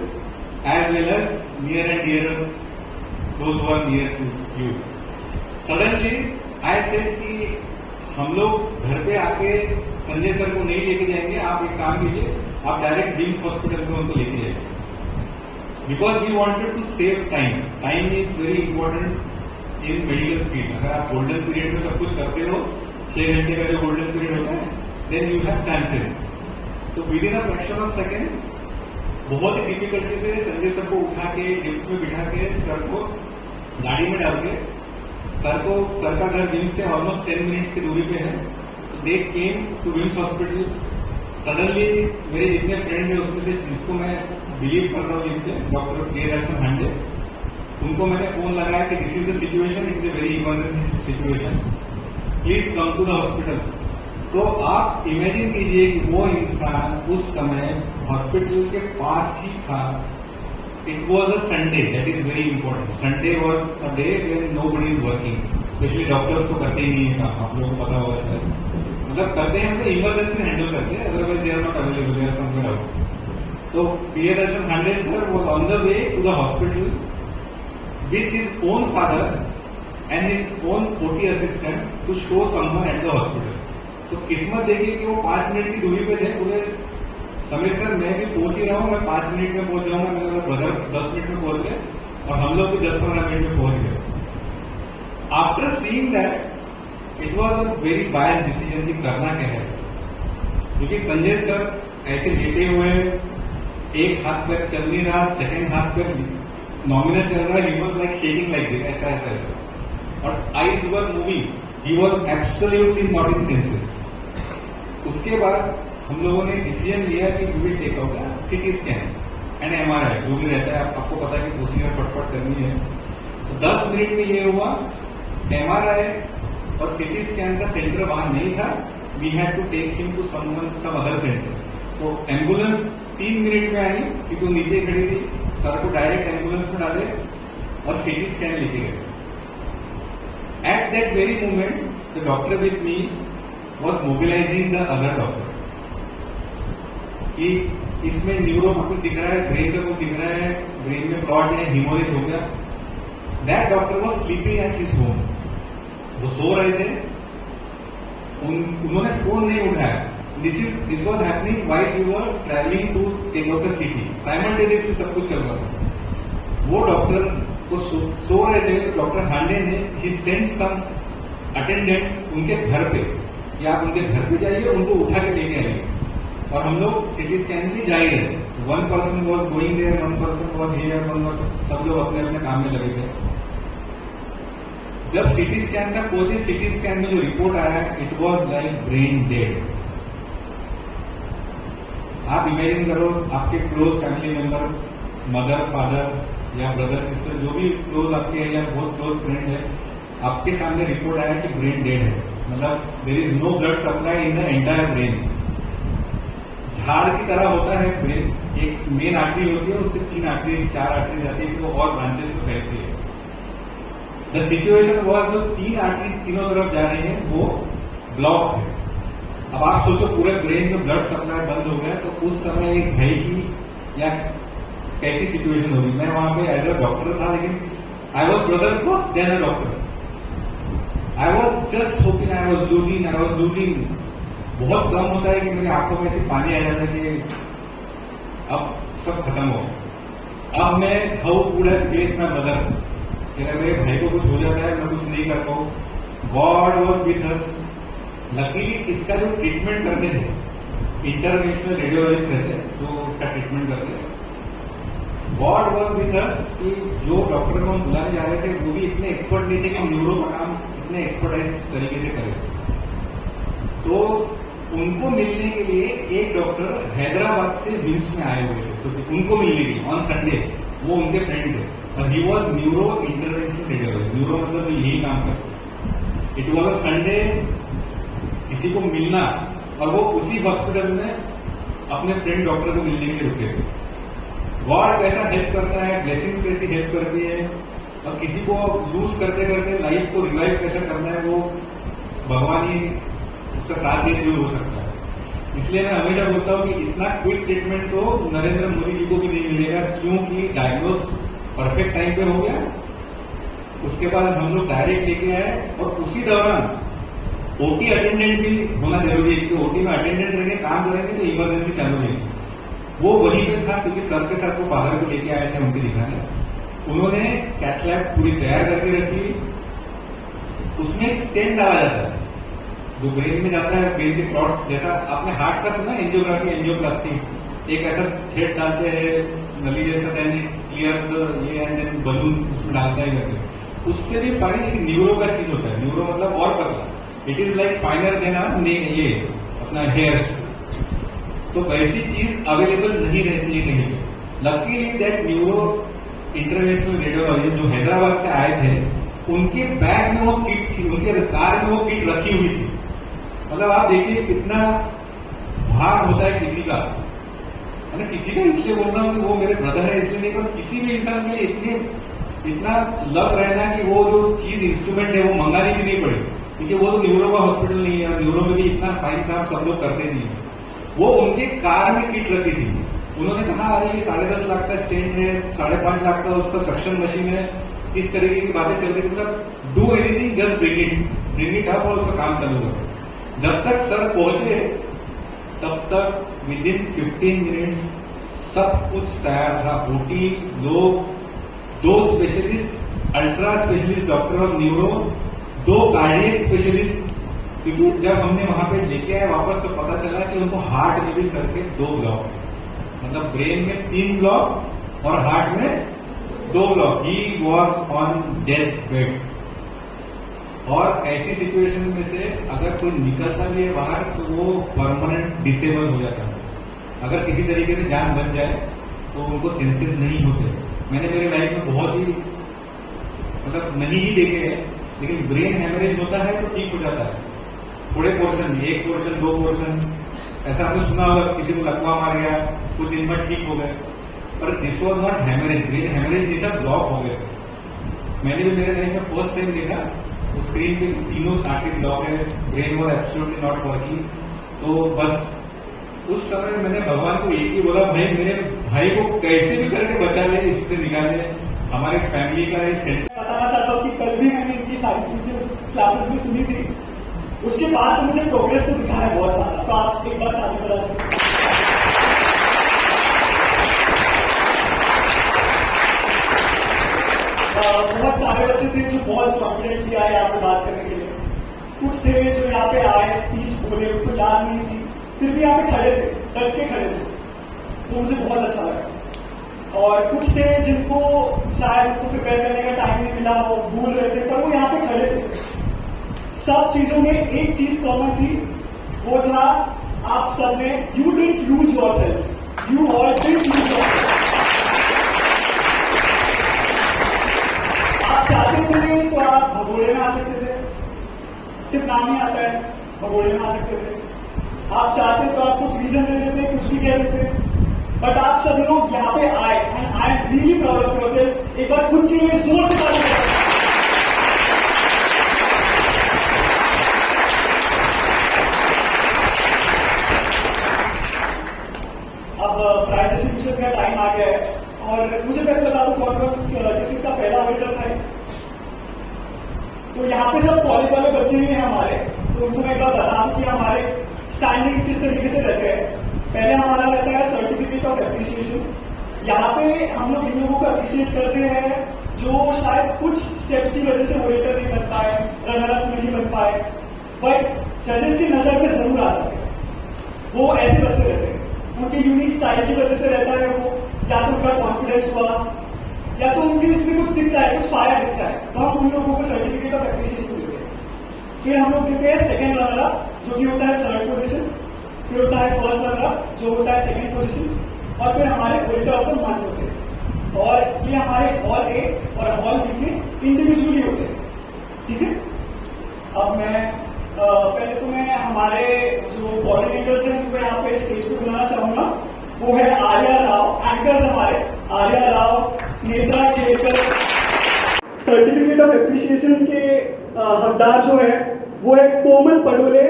as well as near and dearer those who are near to you. Suddenly, I said कि हम लोग घर पे आके संजय सर को नहीं लेके जाएंगे, आप एक काम कीजिए, आप डायरेक्ट बिम्स हॉस्पिटल में उनको लेके जाइए, because we wanted to save time. Time is very important in medical field. अगर आप गोल्डन पीरियड में सब कुछ करते हो, 6 घंटे का जो गोल्डन पीरियड होता है, देन यू हैव चांसेस. तो with in a fraction of second बहुत ही डिफिकल्टी से संजय सर को उठा के लिफ्ट में बिठा के सर को गाड़ी में डाल के, सर का घर विम्स से ऑलमोस्ट 10 मिनट्स की दूरी पे है. They came to VIMS hospital. Suddenly मेरे जितने फ्रेंड है उसमें से जिसको मैं बिलीव कर रहा हूँ जिनके डॉक्टर प्रियदर्शन हांडे, उनको मैंने फोन लगाया कि this is the situation, it is a very emergency situation, please come to the hospital. तो आप इमेजिन कीजिए कि वो इंसान उस समय हॉस्पिटल के पास ही था. It was a Sunday, that is very important. Sunday was a day when nobody is working. Specially doctors तो करते ही नहीं है काम, आप लोगों को पता होगा शायद. मतलब करते हैं तो इमरजेंसी हैंडल करते हैं, otherwise they are not available, they are somewhere out. तो Priyadarshan Hande sir was on the way to the hospital with his own father and his own OT assistant to show someone at the hospital. तो किस्मत देखिए कि वो 5 minute की दूरी पे थे. बोले समीर सर मैं भी पहुंच ही रहा हूँ, मैं 5 मिनट में पहुंच जाऊंगा. मेरा ब्रदर 10 मिनट में पहुंच गए और हम लोग भी 10-15 मिनट में पहुंच गए. After seeing that it was a very bias decision कि करना क्या है, क्योंकि संजय सर ऐसे लेटे हुए, एक हाथ पैर चल नहीं रहा, सेकेंड हाथ पैर नॉमिनल चल रहा है. He was like shaking like this, ऐसा ऐसा ऐसा, और eyes were moving. He was absolutely not in senses. उसके बाद हम लोगों ने डिसीजन लिया कि we will take out CT scan and MRI, जो भी रहता है. आपको पता है कि प्रोसीजर फटफट करनी है. तो 10 मिनट में ये हुआ. MRI और सीटी स्कैन का सेंटर वहां नहीं था. We had to take him to some other centre. तो एम्बुलेंस 3 मिनट में आई, क्योंकि वो नीचे खड़ी थी. सर को डायरेक्ट एम्बुलेंस में डाले और सीटी स्कैन लेके गए. At that very moment the doctor with me was mobilising the other doctors कि इसमें न्यूरो कुछ दिख रहा है, ब्रेन का कुछ दिख रहा है, ब्रेन में क्लॉट है, हिमोरेज हो गया. That doctor was sleeping at his home. वो सो रहे थे, उन्होंने फोन नहीं उठाया. This was happening while we were traveling to take out a city. Simultaneously सब कुछ चल रहा था. वो डॉक्टर को सो रहे थे. डॉक्टर हांडे ने he sent some attendant उनके घर पे, कि आप उनके घर पे जाइए, उनको उठा के लेके आइए. और हम लोग सिटी स्कैन के लिए जा ही रहे थे. 1 person was going there, 1 person was here, 1 person, सब लोग अपने अपने काम में लगे थे. जब सिटी स्कैन का पहुंचे, सिटी स्कैन में जो रिपोर्ट आया, it was like brain dead. आप इमेजिन करो, आपके close family member, mother, father या ब्रदर, सिस्टर, जो भी क्लोज आपके हैं या बहुत क्लोज फ्रेंड है, आपके सामने रिपोर्ट आया कि ब्रेन डेड है. मतलब there is no blood supply in the entire brain. झाड़ की तरह होता है ब्रेन. एक मेन आर्टरी होती है, उससे 3 आर्टरीज 4 आर्टरीज आती है, तो और ब्रांचेस में फैलती है. द सिचुएशन वॉज, जो 3 आर्टरी तीनों तरफ जा रही है वो ब्लॉक है. अब आप सोचो पूरे ब्रेन में ब्लड सप्लाई बंद हो गया, तो उस समय एक भाई की या कैसी सिचुएशन होगी. मैं वहां पे एज अ डॉक्टर था, लेकिन I was brother first than a doctor. I was just hoping, I was losing. बहुत कम होता है कि मेरी आंखों में से पानी आ जाता है कि अब सब खत्म हो. अब मैं how would I face my mother, अगर मेरे भाई को कुछ हो जाता है, मैं कुछ नहीं कर पाऊं. God was with us. Luckily इसका जो ट्रीटमेंट करते थे, इंटरनेशनल रेडियोलॉजिस्ट रहते हैं जो इसका ट्रीटमेंट करते हैं. गॉड वॉज विथ अस कि जो डॉक्टर को हम बुलाने जा रहे थे, वो भी इतने एक्सपर्ट नहीं थे कि न्यूरो का काम इतने एक्सपर्टाइज तरीके से करें. तो उनको मिलने के लिए एक डॉक्टर हैदराबाद से विम्स में आए हुए थे. तो उनको मिलने के लिए ऑन संडे, वो उनके फ्रेंड थे, और he was neuro international radiologist. Neuro मतलब यही काम करते. It was a Sunday. किसी को मिलना, और वो उसी हॉस्पिटल में अपने फ्रेंड डॉक्टर को मिलने के लिए रुके थे. गॉड कैसा हेल्प करता है, ब्लेसिंग्स कैसी हेल्प करती है, और किसी को लूज करते करते लाइफ को रिवाइव कैसा करना है, वो भगवान ही उसका साथ देते हुए हो सकता है. इसलिए मैं हमेशा बोलता हूँ कि इतना क्विक ट्रीटमेंट तो नरेंद्र मोदी जी को भी नहीं मिलेगा, क्योंकि डायग्नोस परफेक्ट टाइम पे हो गया. उसके बाद हम लोग डायरेक्ट लेके आए, और उसी दौरान ओटी अटेंडेंट भी होना जरूरी है, क्योंकि ओटी में अटेंडेंट रहेंगे, काम करेंगे तो इमरजेंसी चालू रहेगी। वो वहीं पे था, क्योंकि सर के साथ वो फादर को लेके आए थे उनके दिखाने। उन्होंने कैथ लैब पूरी तैयार करके रखी, उसमें स्टेंट डाला जाता है जो ब्रेन में जाता है, ब्रेन के क्लॉट्स जैसा आपने हार्ट का सुना, एंजियोग्राफी, एंजियोप्लास्टी, एक ऐसा थ्रेड डालते हैं नली जैसा, क्लियर ये एंड देन बलून उसमें डालता है करके, उससे भी फाइन एक न्यूरो का चीज होता है। न्यूरो मतलब और पतला, it is like finer than ये अपना हेयर्स। तो वैसी चीज अवेलेबल नहीं रहती है कहीं पे। Luckily that neuro international radiologist जो हैदराबाद से आए थे, उनके बैग में वो किट थी, उनके कार में वो किट रखी हुई थी। मतलब आप देखिए कितना भार होता है किसी का, है ना, किसी का इसलिए बोल रहा हूं कि वो मेरे ब्रदर है इसलिए नहीं, पर किसी भी इंसान के लिए इतना लव रहना कि वो जो चीज इंस्ट्रूमेंट है वो मंगानी भी नहीं पड़ी, क्योंकि वो तो न्यूरो का हॉस्पिटल नहीं है, न्यूरो में भी इतना फाइन काम सब लोग करते नहीं है। वो उनके कार में किट रखी थी। उन्होंने कहा अरे ये 10.5 लाख का स्टेंट है, 5.5 लाख का उसका सक्शन मशीन है, इस तरीके की बातें चल रही। मतलब do anything, just bring it up और उसका काम चालू करो। जब तक सर पहुंचे तब तक विदिन 15 मिनट्स सब कुछ तैयार था। ओटी लोग, 2 specialist, ultra specialist doctor of neuro, 2 cardiac specialist, क्योंकि जब हमने वहां पे लेके आए वापस तो पता चला कि उनको हार्ट में भी सर के 2 ब्लॉक है, मतलब ब्रेन में 3 ब्लॉक और हार्ट में 2 block. He was on death bed. और ऐसी सिचुएशन में से अगर कोई निकलता भी है बाहर तो वो परमानेंट डिसेबल हो जाता है। अगर किसी तरीके से जान बच जाए तो उनको सेंसेस नहीं होते। मैंने मेरे लाइफ में बहुत ही मतलब नहीं ही देखे हैं, लेकिन ब्रेन हैमरेज होता है तो ठीक हो जाता है थोड़े पोर्शन में, 1 पोर्शन 2 पोर्शन, ऐसा आपने सुना होगा किसी को लकवा मार गया, कुछ दिन में ठीक हो गए। पर this was not haemorrhage, brain haemorrhage नहीं था, ब्लॉक हो गए। मैंने भी मेरे लाइफ में फर्स्ट टाइम देखा, उस स्क्रीन पे 3 नाटिक ब्लॉक है, brain was absolutely not working. तो बस उस समय मैंने भगवान को एक ही बोला, भाई मेरे भाई को कैसे भी करके बचा ले, इससे निकाले। हमारे फैमिली का एक सेंटर बताना चाहता हूँ कि कल भी मैंने इनकी सारी स्पीचेस क्लासेस में सुनी थी, उसके बाद तो मुझे प्रोग्रेस तो दिखा है बहुत ज्यादा। तो आप एक बार आगे बढ़ा सकते। बहुत सारे बच्चे थे जो बहुत कॉन्फिडेंटली आए यहाँ पे बात करने के लिए, कुछ थे जो यहाँ पे आए स्पीच बोले, उनको याद नहीं थी, फिर भी यहाँ पे खड़े थे, डट के खड़े थे, तो मुझे बहुत अच्छा लगा। और कुछ थे जिनको शायद उनको प्रिपेयर करने का टाइम नहीं मिला, वो भूल रहे थे, पर वो यहाँ पे खड़े थे। सब चीजों में एक चीज कॉमन थी, वो था आप सब ने you didn't loose yourself, you all didn't loose yourself. आप चाहते थे तो आप भगोड़े में आ सकते थे, सिर्फ नाम ही आता है, भगोड़े में आ सकते थे। आप चाहते तो आप कुछ रीजन दे देते, कुछ भी कह देते, बट आप सब लोग यहाँ पे आए and I am really proud of yourself. एक बार खुद के लिए जोर से ताली बजाएं। अब प्राइज डिस्ट्रीब्यूशन का टाइम आ गया है और मुझे पहले बता दो कौन कौन किस चीज का पहला ऑडिटर था। तो यहाँ पे सब कॉलेज वाले बच्चे ही हैं हमारे, तो उनको मैं एक बार बता दूं कि हमारे स्टैंडिंग्स किस तरीके से रहते हैं। पहले हमारा रहता है सर्टिफिकेट ऑफ एप्रिसिएशन। यहाँ पे हम लोग इन लोगों को अप्रिशिएट करते हैं जो शायद कुछ स्टेप्स की वजह से ऑडिटर नहीं बन पाए, रनर अप नहीं बन पाए, बट जजेस की नजर में जरूर आ सकते हैं। वो ऐसे बच्चे रहते हैं, उनके यूनिक स्टाइल की वजह से रहता है वो, या तो उनका कॉन्फिडेंस हुआ, या तो उनके इसमें कुछ दिखता है, कुछ फायर दिखता है, तो हम उन लोगों को सर्टिफिकेट ऑफ एप्रिसिएशन देते हैं। फिर हम लोग देते हैं सेकंड रनर अप, जो कि होता है 3rd पोजीशन, फिर होता है फर्स्ट रनर अप, जो होता है 2nd पोजीशन, और फिर हमारे ऑडिटर ऑफ द मंथ होते हैं। और ये हमारे हॉल ए और हॉल बी के इंडिविजुअली होते हैं, ठीक है। अब मैं पहले तो मैं हमारे जो कोऑर्डिनेटर्स हैं उनको यहाँ पे स्टेज पे बुलाना चाहूंगा। वो है आर्या राव, एंकर्स हमारे Arya Rao, Netra Kelkar. Certificate of appreciation के हकदार जो है वो है कोमल पडोले,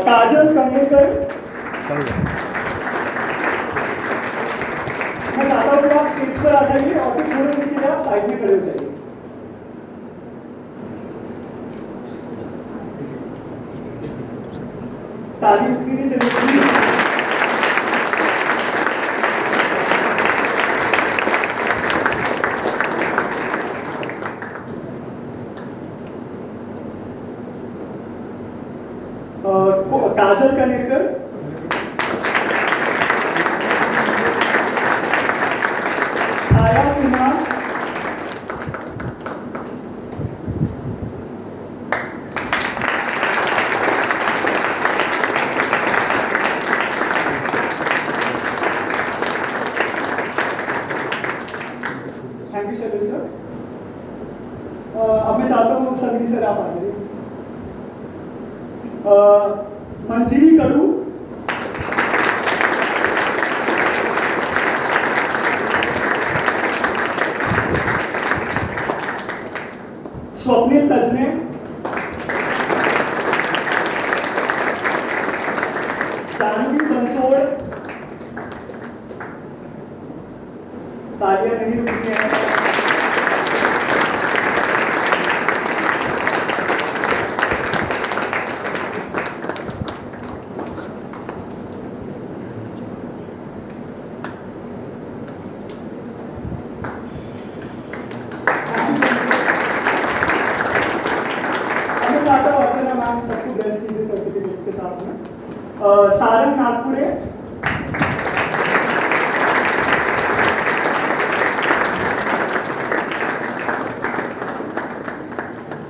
काजल कंगेकर। मैं चाहता हूँ कि आप स्टेज पर आ जाइए और फिर थोड़ी देर के लिए आप साइड में खड़े हो जाइए। ताली रुकनी नहीं चाहिए। Kajal Kanerkar, Chhaya Sinha, thank you Shailesh sir. अब मैं चाहता हूँ सभी सर आप आ जाइए। मंजिली करू, स्वप्निल तजने, जानवी बंसोड़, तालियां नहीं रुकनी है। चाहता हूँ अर्चना मैम सबको ब्लेस कीजिए सर्टिफिकेट्स के साथ में। सारंग नागपुरे,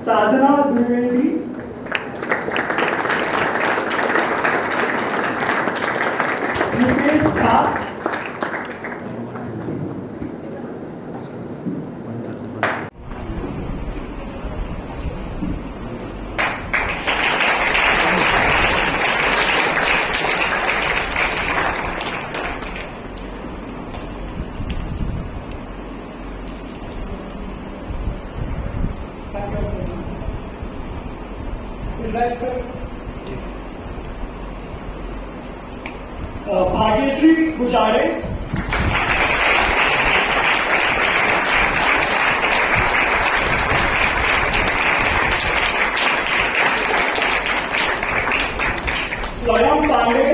साधना द्विवेदी, नितेश झा, भाग्यश्री गुजारे, स्वयं पांडे,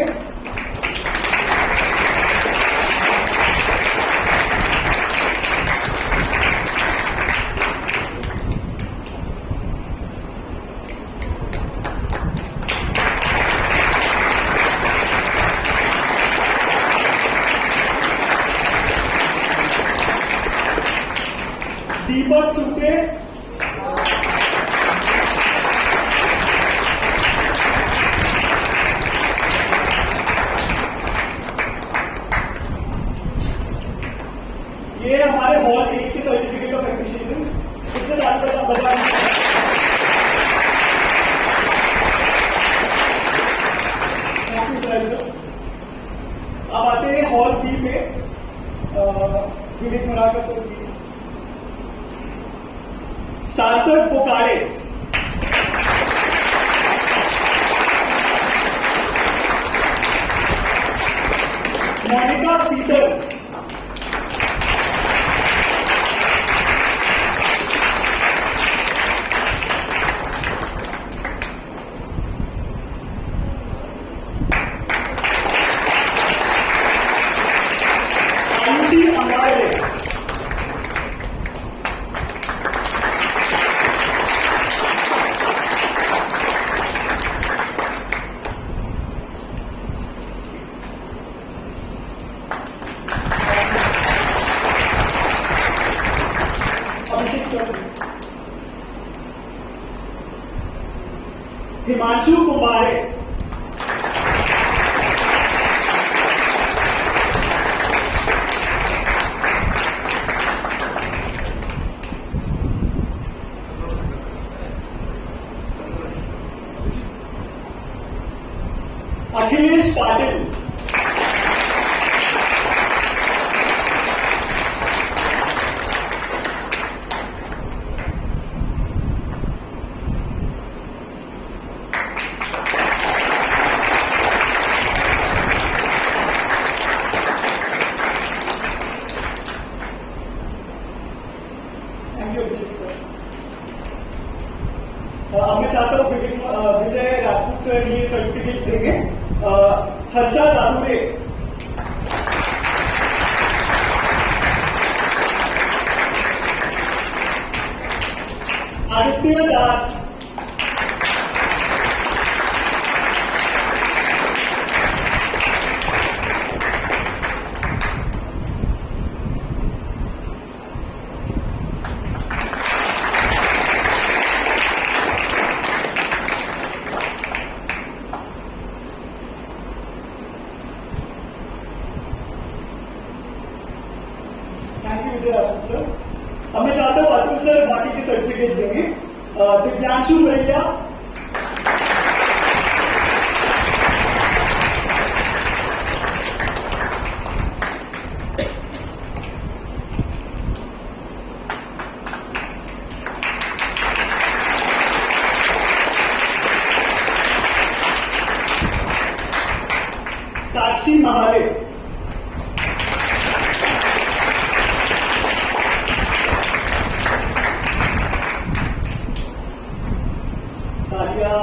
दीपक चुटे, ये हमारे हॉल ए की सर्टिफिकेट ऑफ एप्रिसिएशन। इससे ज्यादा बता अब आते हैं हॉल बी पे। Vineet Muraka sir please. Sarthak Bokade, Monika Peter, Ayushi अंगारे, हिमांशु कुमारे, अखिलेश पाटिल, अब मैं चाहता हूँ विजय राजपूत सर ये सर्टिफिकेट्स देंगे। Harsha Dadure, Aditya Das, thank you Vijay Rajput sir. अब मैं चाहता हूँ अतुल सर बाकी के सर्टिफिकेट्स देंगे। दिव्यांशु भैया, साक्षी महाले, तालिया,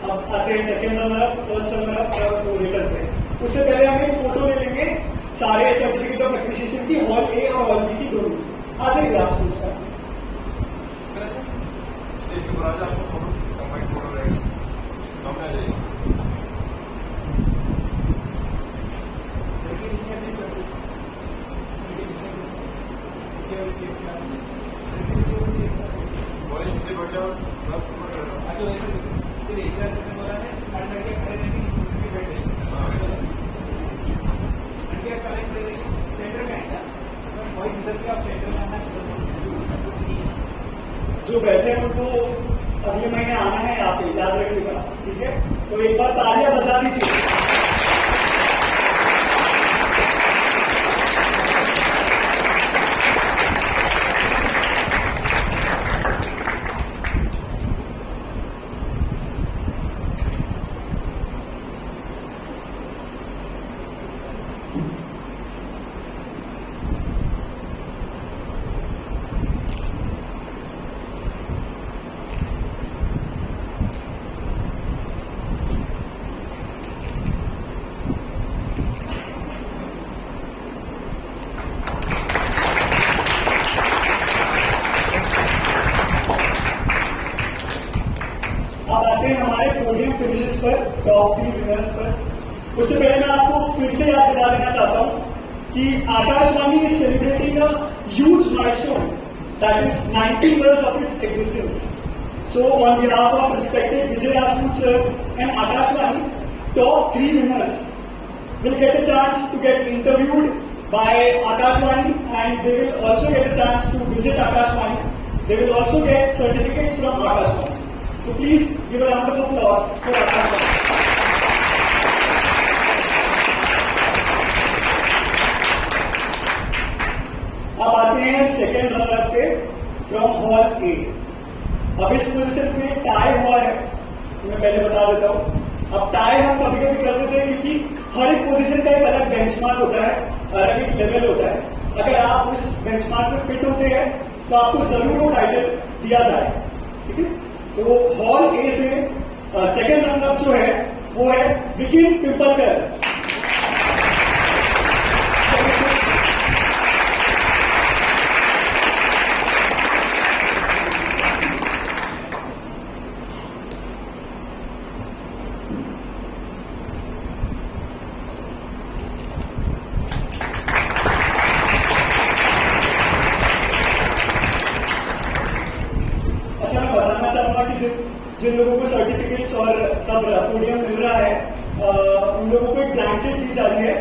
अब आते हैं second runner up, first runner up और ओरेटर पे। उससे पहले हम एक फोटो ले लेंगे सारे सर्टिफिकेट ऑफ एप्रिसिएशन की, हॉल ए और हॉल बी की दोनों। आ जाइए आप सोच कर। राजा आपको फोटो कंबाइन फोटो रहेगा सामने आ जाएगा। बॉयज नीचे बैठ जाओ, सब ऊपर बैठ जाओ। अच्छा वैसे फिर एक तरह से बोला है सारे लड़के खड़े रहेंगे, नीचे भी बैठ जाएंगे। लड़के सारे खड़े रहेंगे, सेंटर में आएगा बॉयज इधर भी, आप सेंटर में आना है। जो बैठे हैं उनको अगले महीने आना है यहाँ पे, याद रखिएगा, ठीक है? तो एक बार तालियां बजा दीजिए। अब आते हैं हमारे पोडियम फिनिशेस पर, टॉप 3 विनर्स पर। उससे पहले मैं आपको फिर से याद दिला देना चाहता हूं कि Akashvani is celebrating a huge milestone, that is 90 years of its existence. So on behalf of respected Vijay Rajput sir and Akashvani, top 3 winners will get a chance to get interviewed by Akashvani, and they will also get a chance to visit Akashvani. They will also get certificates from Akashvani. So please give a round of applause for Akashvani. अब आते हैं second runner up पे from hall ए। अब इस position पे tie हुआ है, मैं पहले बता देता हूं। अब टाई हम कभी कभी कर देते हैं क्योंकि हर एक पोजीशन का एक अलग बेंचमार्क होता है, अलग एक लेवल होता है। अगर आप उस बेंचमार्क पे फिट होते हैं तो आपको जरूर वो टाइटल दिया जाए, ठीक है? तो हॉल ए से सेकेंड रनर अप जो है वो है विकिन पिंपलकर। जिन लोगों को सर्टिफिकेट्स और सब पोडियम मिल रहा है, उन लोगों को एक ब्लैंक शीट दी जा रही है।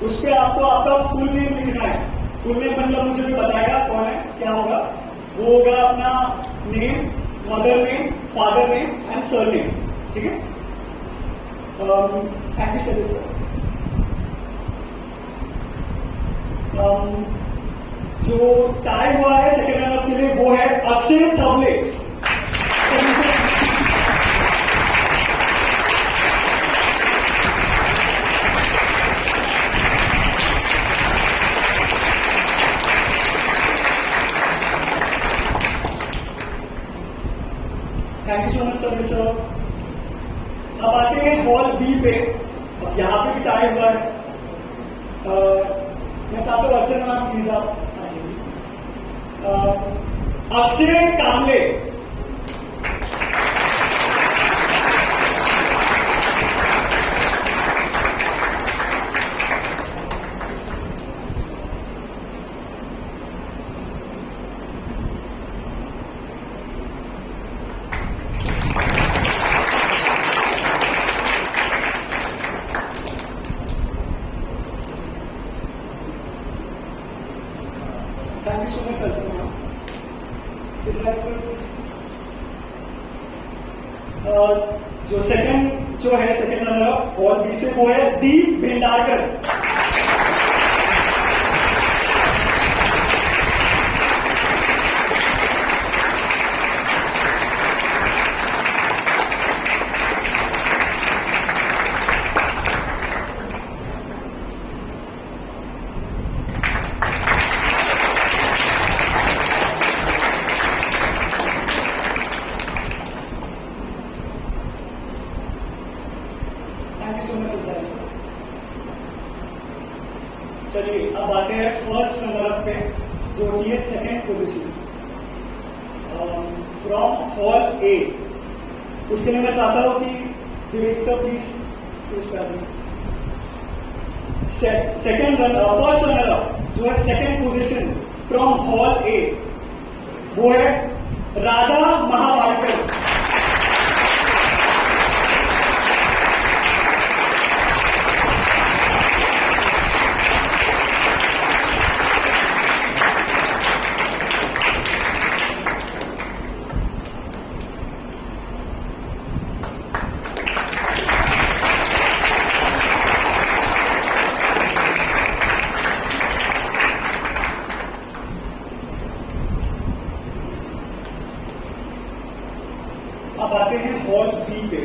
उस पर आपको आपका फुल नेम लिखना है। फुल नेम मतलब मुझे भी बताएगा कौन है, क्या होगा। वो होगा अपना name, mother name, father name and sir name, ठीक है? Thank you sir. जो टाई हुआ है सेकेंड रनर के लिए वो है अक्षय थबले। बी पे, अब यहाँ पे भी टाई हुआ है। मैं चाहता हूँ अर्चना मैम प्लीज आप अक्षय कामले। Thank you so much, Archana ma'am. Is that sir? जो सेकंड जो है सेकंड रनर और बी से वो है Deep Bhendarkar. Thank you so much sir. चलिए अब आते हैं फर्स्ट रनर अप पे जो कि है सेकेंड पोजीशन फ्रॉम हॉल ए। उसके लिए मैं चाहता हूं कि विवेक सर प्लीज स्टेज पे आ जाइए। सेकेंड फर्स्ट रनर अप जो है सेकेंड पोजीशन फ्रॉम हॉल ए वो है राधा महापारकर। अब आते हैं हॉल बी पे।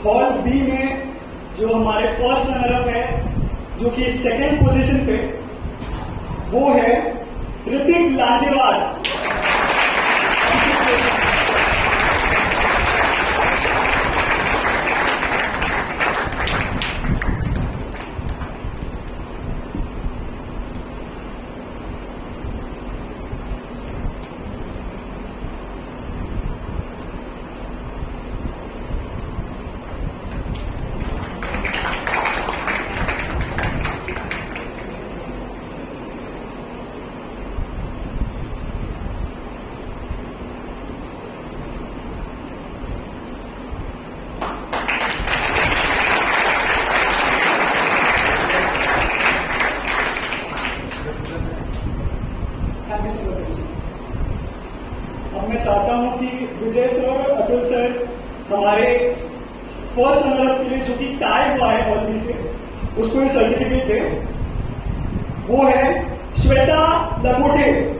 हॉल बी में जो हमारे फर्स्ट रनर अप है जो कि सेकेंड पोजीशन पे वो है ऋतिक लांजेवाल। अब मैं चाहता हूं कि विजय सर और अतुल सर हमारे फर्स्ट रनर अप के लिए जो कि टाई हुआ है हॉल बी से उसको ये सर्टिफिकेट दे। वो है श्वेता लंगोटे।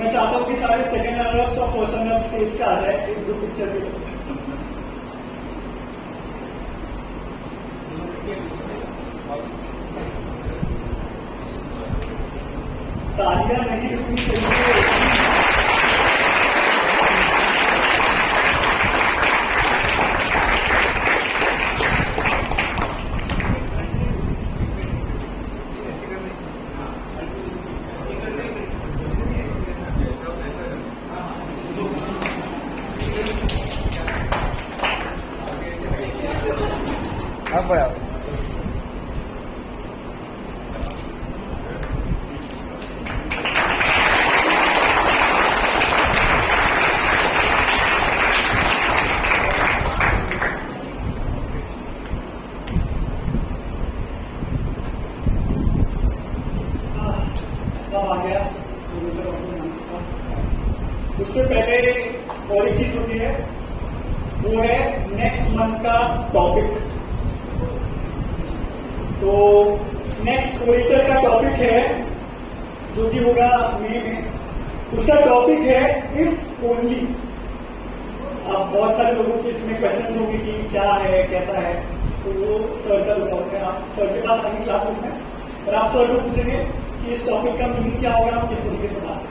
मैं चाहता हूं कि सारे सेकंड रनर और फर्स्ट रनर स्टेज पे आ जाए एक ग्रुप पिक्चर के लिए। तालियां नहीं रुकनी चाहिए। अब बड़ा आ गया। पहले और एक चीज होती है, वो है नेक्स्ट मंथ का टॉपिक। तो नेक्स्ट ओरेटर का टॉपिक है जो कि होगा मई में। उसका टॉपिक है इफ ओनली। अब बहुत सारे लोगों के इसमें क्वेश्चंस होंगे कि क्या है, कैसा है, तो वो सर का बताओगे। आप सर के पास आएंगे क्लासेस में और आप सर को पूछेंगे कि इस टॉपिक का मीनिंग क्या होगा, हम किस तरीके से बात करें।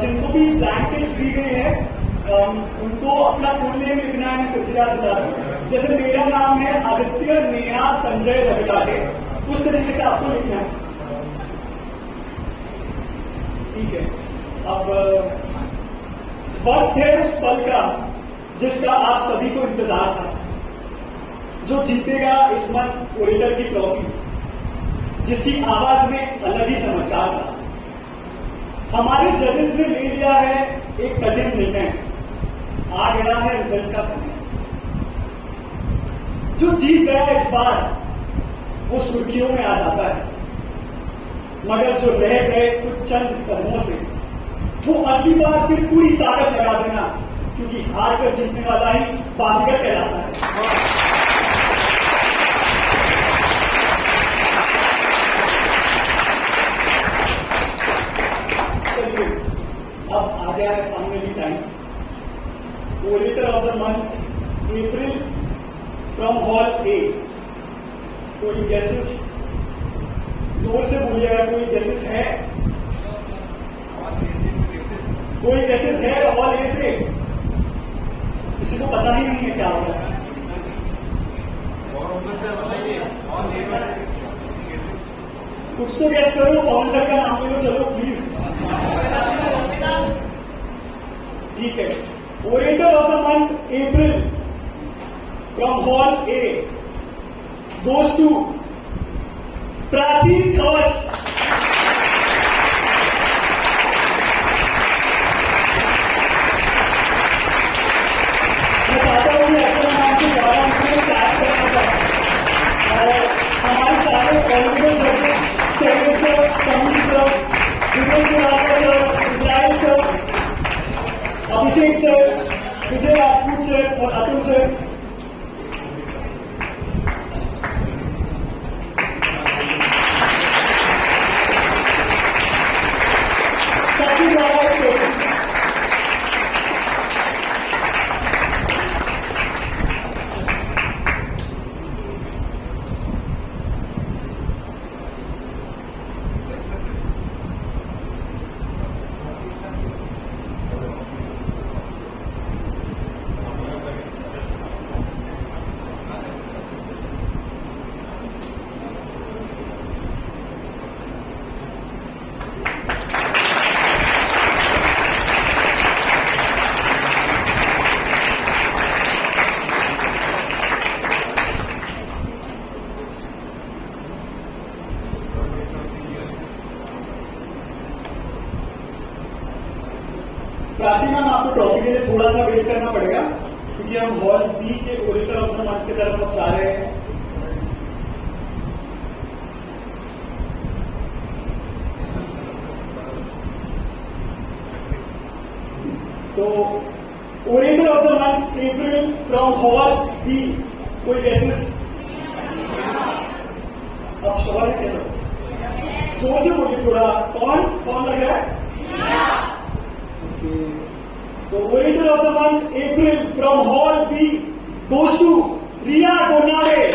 जिनको भी ब्लैंक चेक्स दी गई है उनको अपना फुल नेम लिखना है। मैं फिर से याद दिला दूं, जैसे मेरा नाम है आदित्य नेहा संजय रविटाटे, उस तरीके से आपको लिखना है। ठीक है। अब वक्त है उस पल का जिसका आप सभी को इंतजार था, जो जीतेगा इस मंथ ओरेटर की ट्रॉफी, जिसकी आवाज में अलग ही चमत्कार था। हमारे जजेस ने ले लिया है एक कठिन निर्णय, आ गया है रिजल्ट का समय। जो जीत गया इस बार वो सुर्खियों में आ जाता है, मगर जो रह गए कुछ चंद कदमों से वो अगली बार फिर पूरी ताकत लगा देना, क्योंकि हार कर जीतने वाला ही बाजीगर कहलाता है। चलिए, अब आ गया है finally time. Orator of the month April from hall A. कोई गेसेस? जोर से बोलिएगा, कोई गेसेस है? कोई गेसेस है हॉल ए से? किसी को पता ही नहीं है क्या हो रहा है। कुछ तो गेस करो, पवन सर का नाम ले लो, चलो प्लीज। ठीक है। Orator of the month April from hall A goes to Prachi Khavas. मैं चाहता हूँ कि अपने नाम के द्वारा इसमें क्लैप करना चाहता हूँ। और हमारे सारे ऑनरेबल जजेस, chair sir, committee sir, Vijay Kumar sir, Israel sir, अभिषेक सर, विजय राजपूत सर और अतुल सर, सबके द्वारा एक छोटी प्राची मैम, आपको ट्रॉफी के लिए थोड़ा सा वेट करना पड़ेगा, क्योंकि हम हॉल बी के ओरेटर ऑफ द मंथ की तरफ अब जा रहे हैं। तो orator of the month April from hall B, कोई गेसेस? अब श्योर है कैसा? जोर से बोलिए थोड़ा। कौन लग रहा है? तो orator of the month April from hall B goes to Riya Gonare.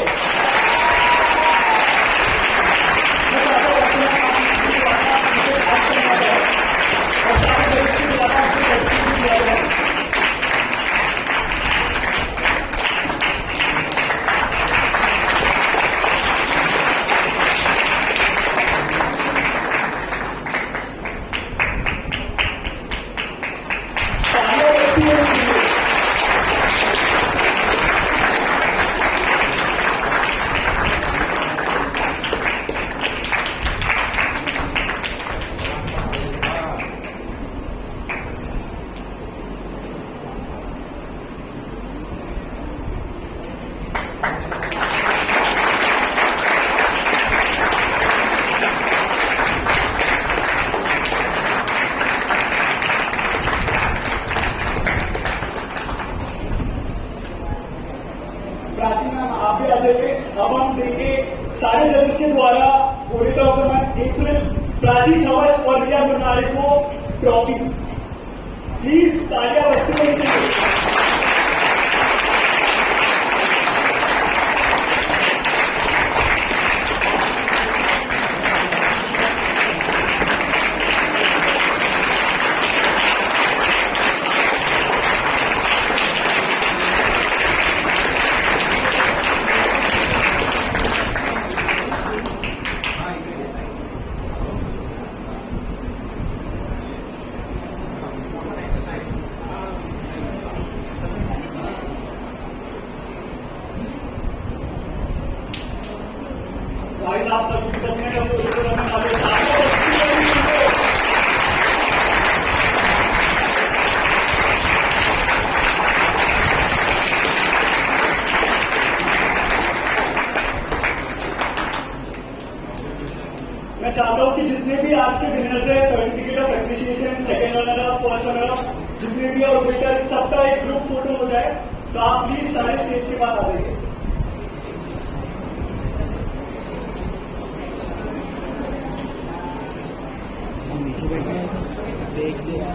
Rajeev Khavas और रिया मुन्नारे को ट्रॉफी। प्लीज तालियां बजती होनी चाहिए। भाई साहब सभी कभी ना कभी उसको करने वाले मैं चाहता हूं कि जितने भी आज के विनर्स है certificate of appreciation, second runner up, first runner up, जितने भी ऑर्बिटर, सबका एक ग्रुप फोटो हो जाए। तो आप प्लीज सारे स्टेज के पास आ जाइए। नीचे बैठे देख लिया।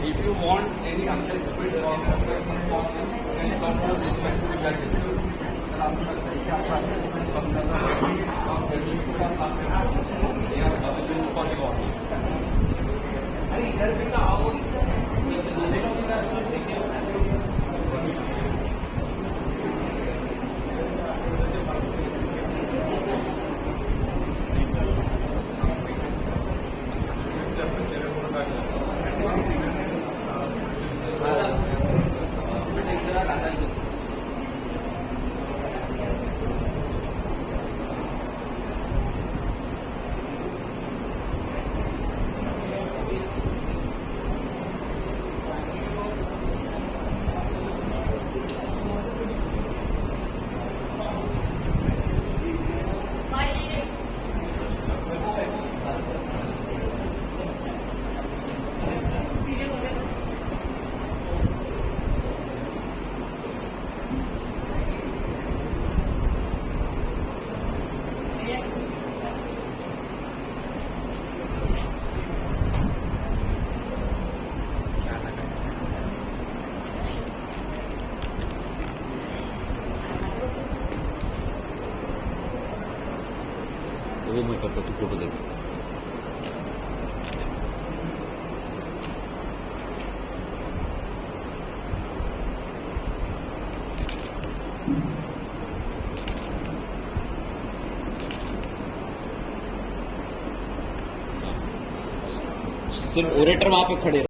If you want any assessment or performance, then personal respect to the judges. तर आपको लगता है कि आपका assessment कम ज़्यादा होगी और judges के साथ आपके they are available for the watch. अरे इधर भी तो आओ। वो मैं करता, तू फोटो देख। सिर्फ ओरेटर वहां पे खड़े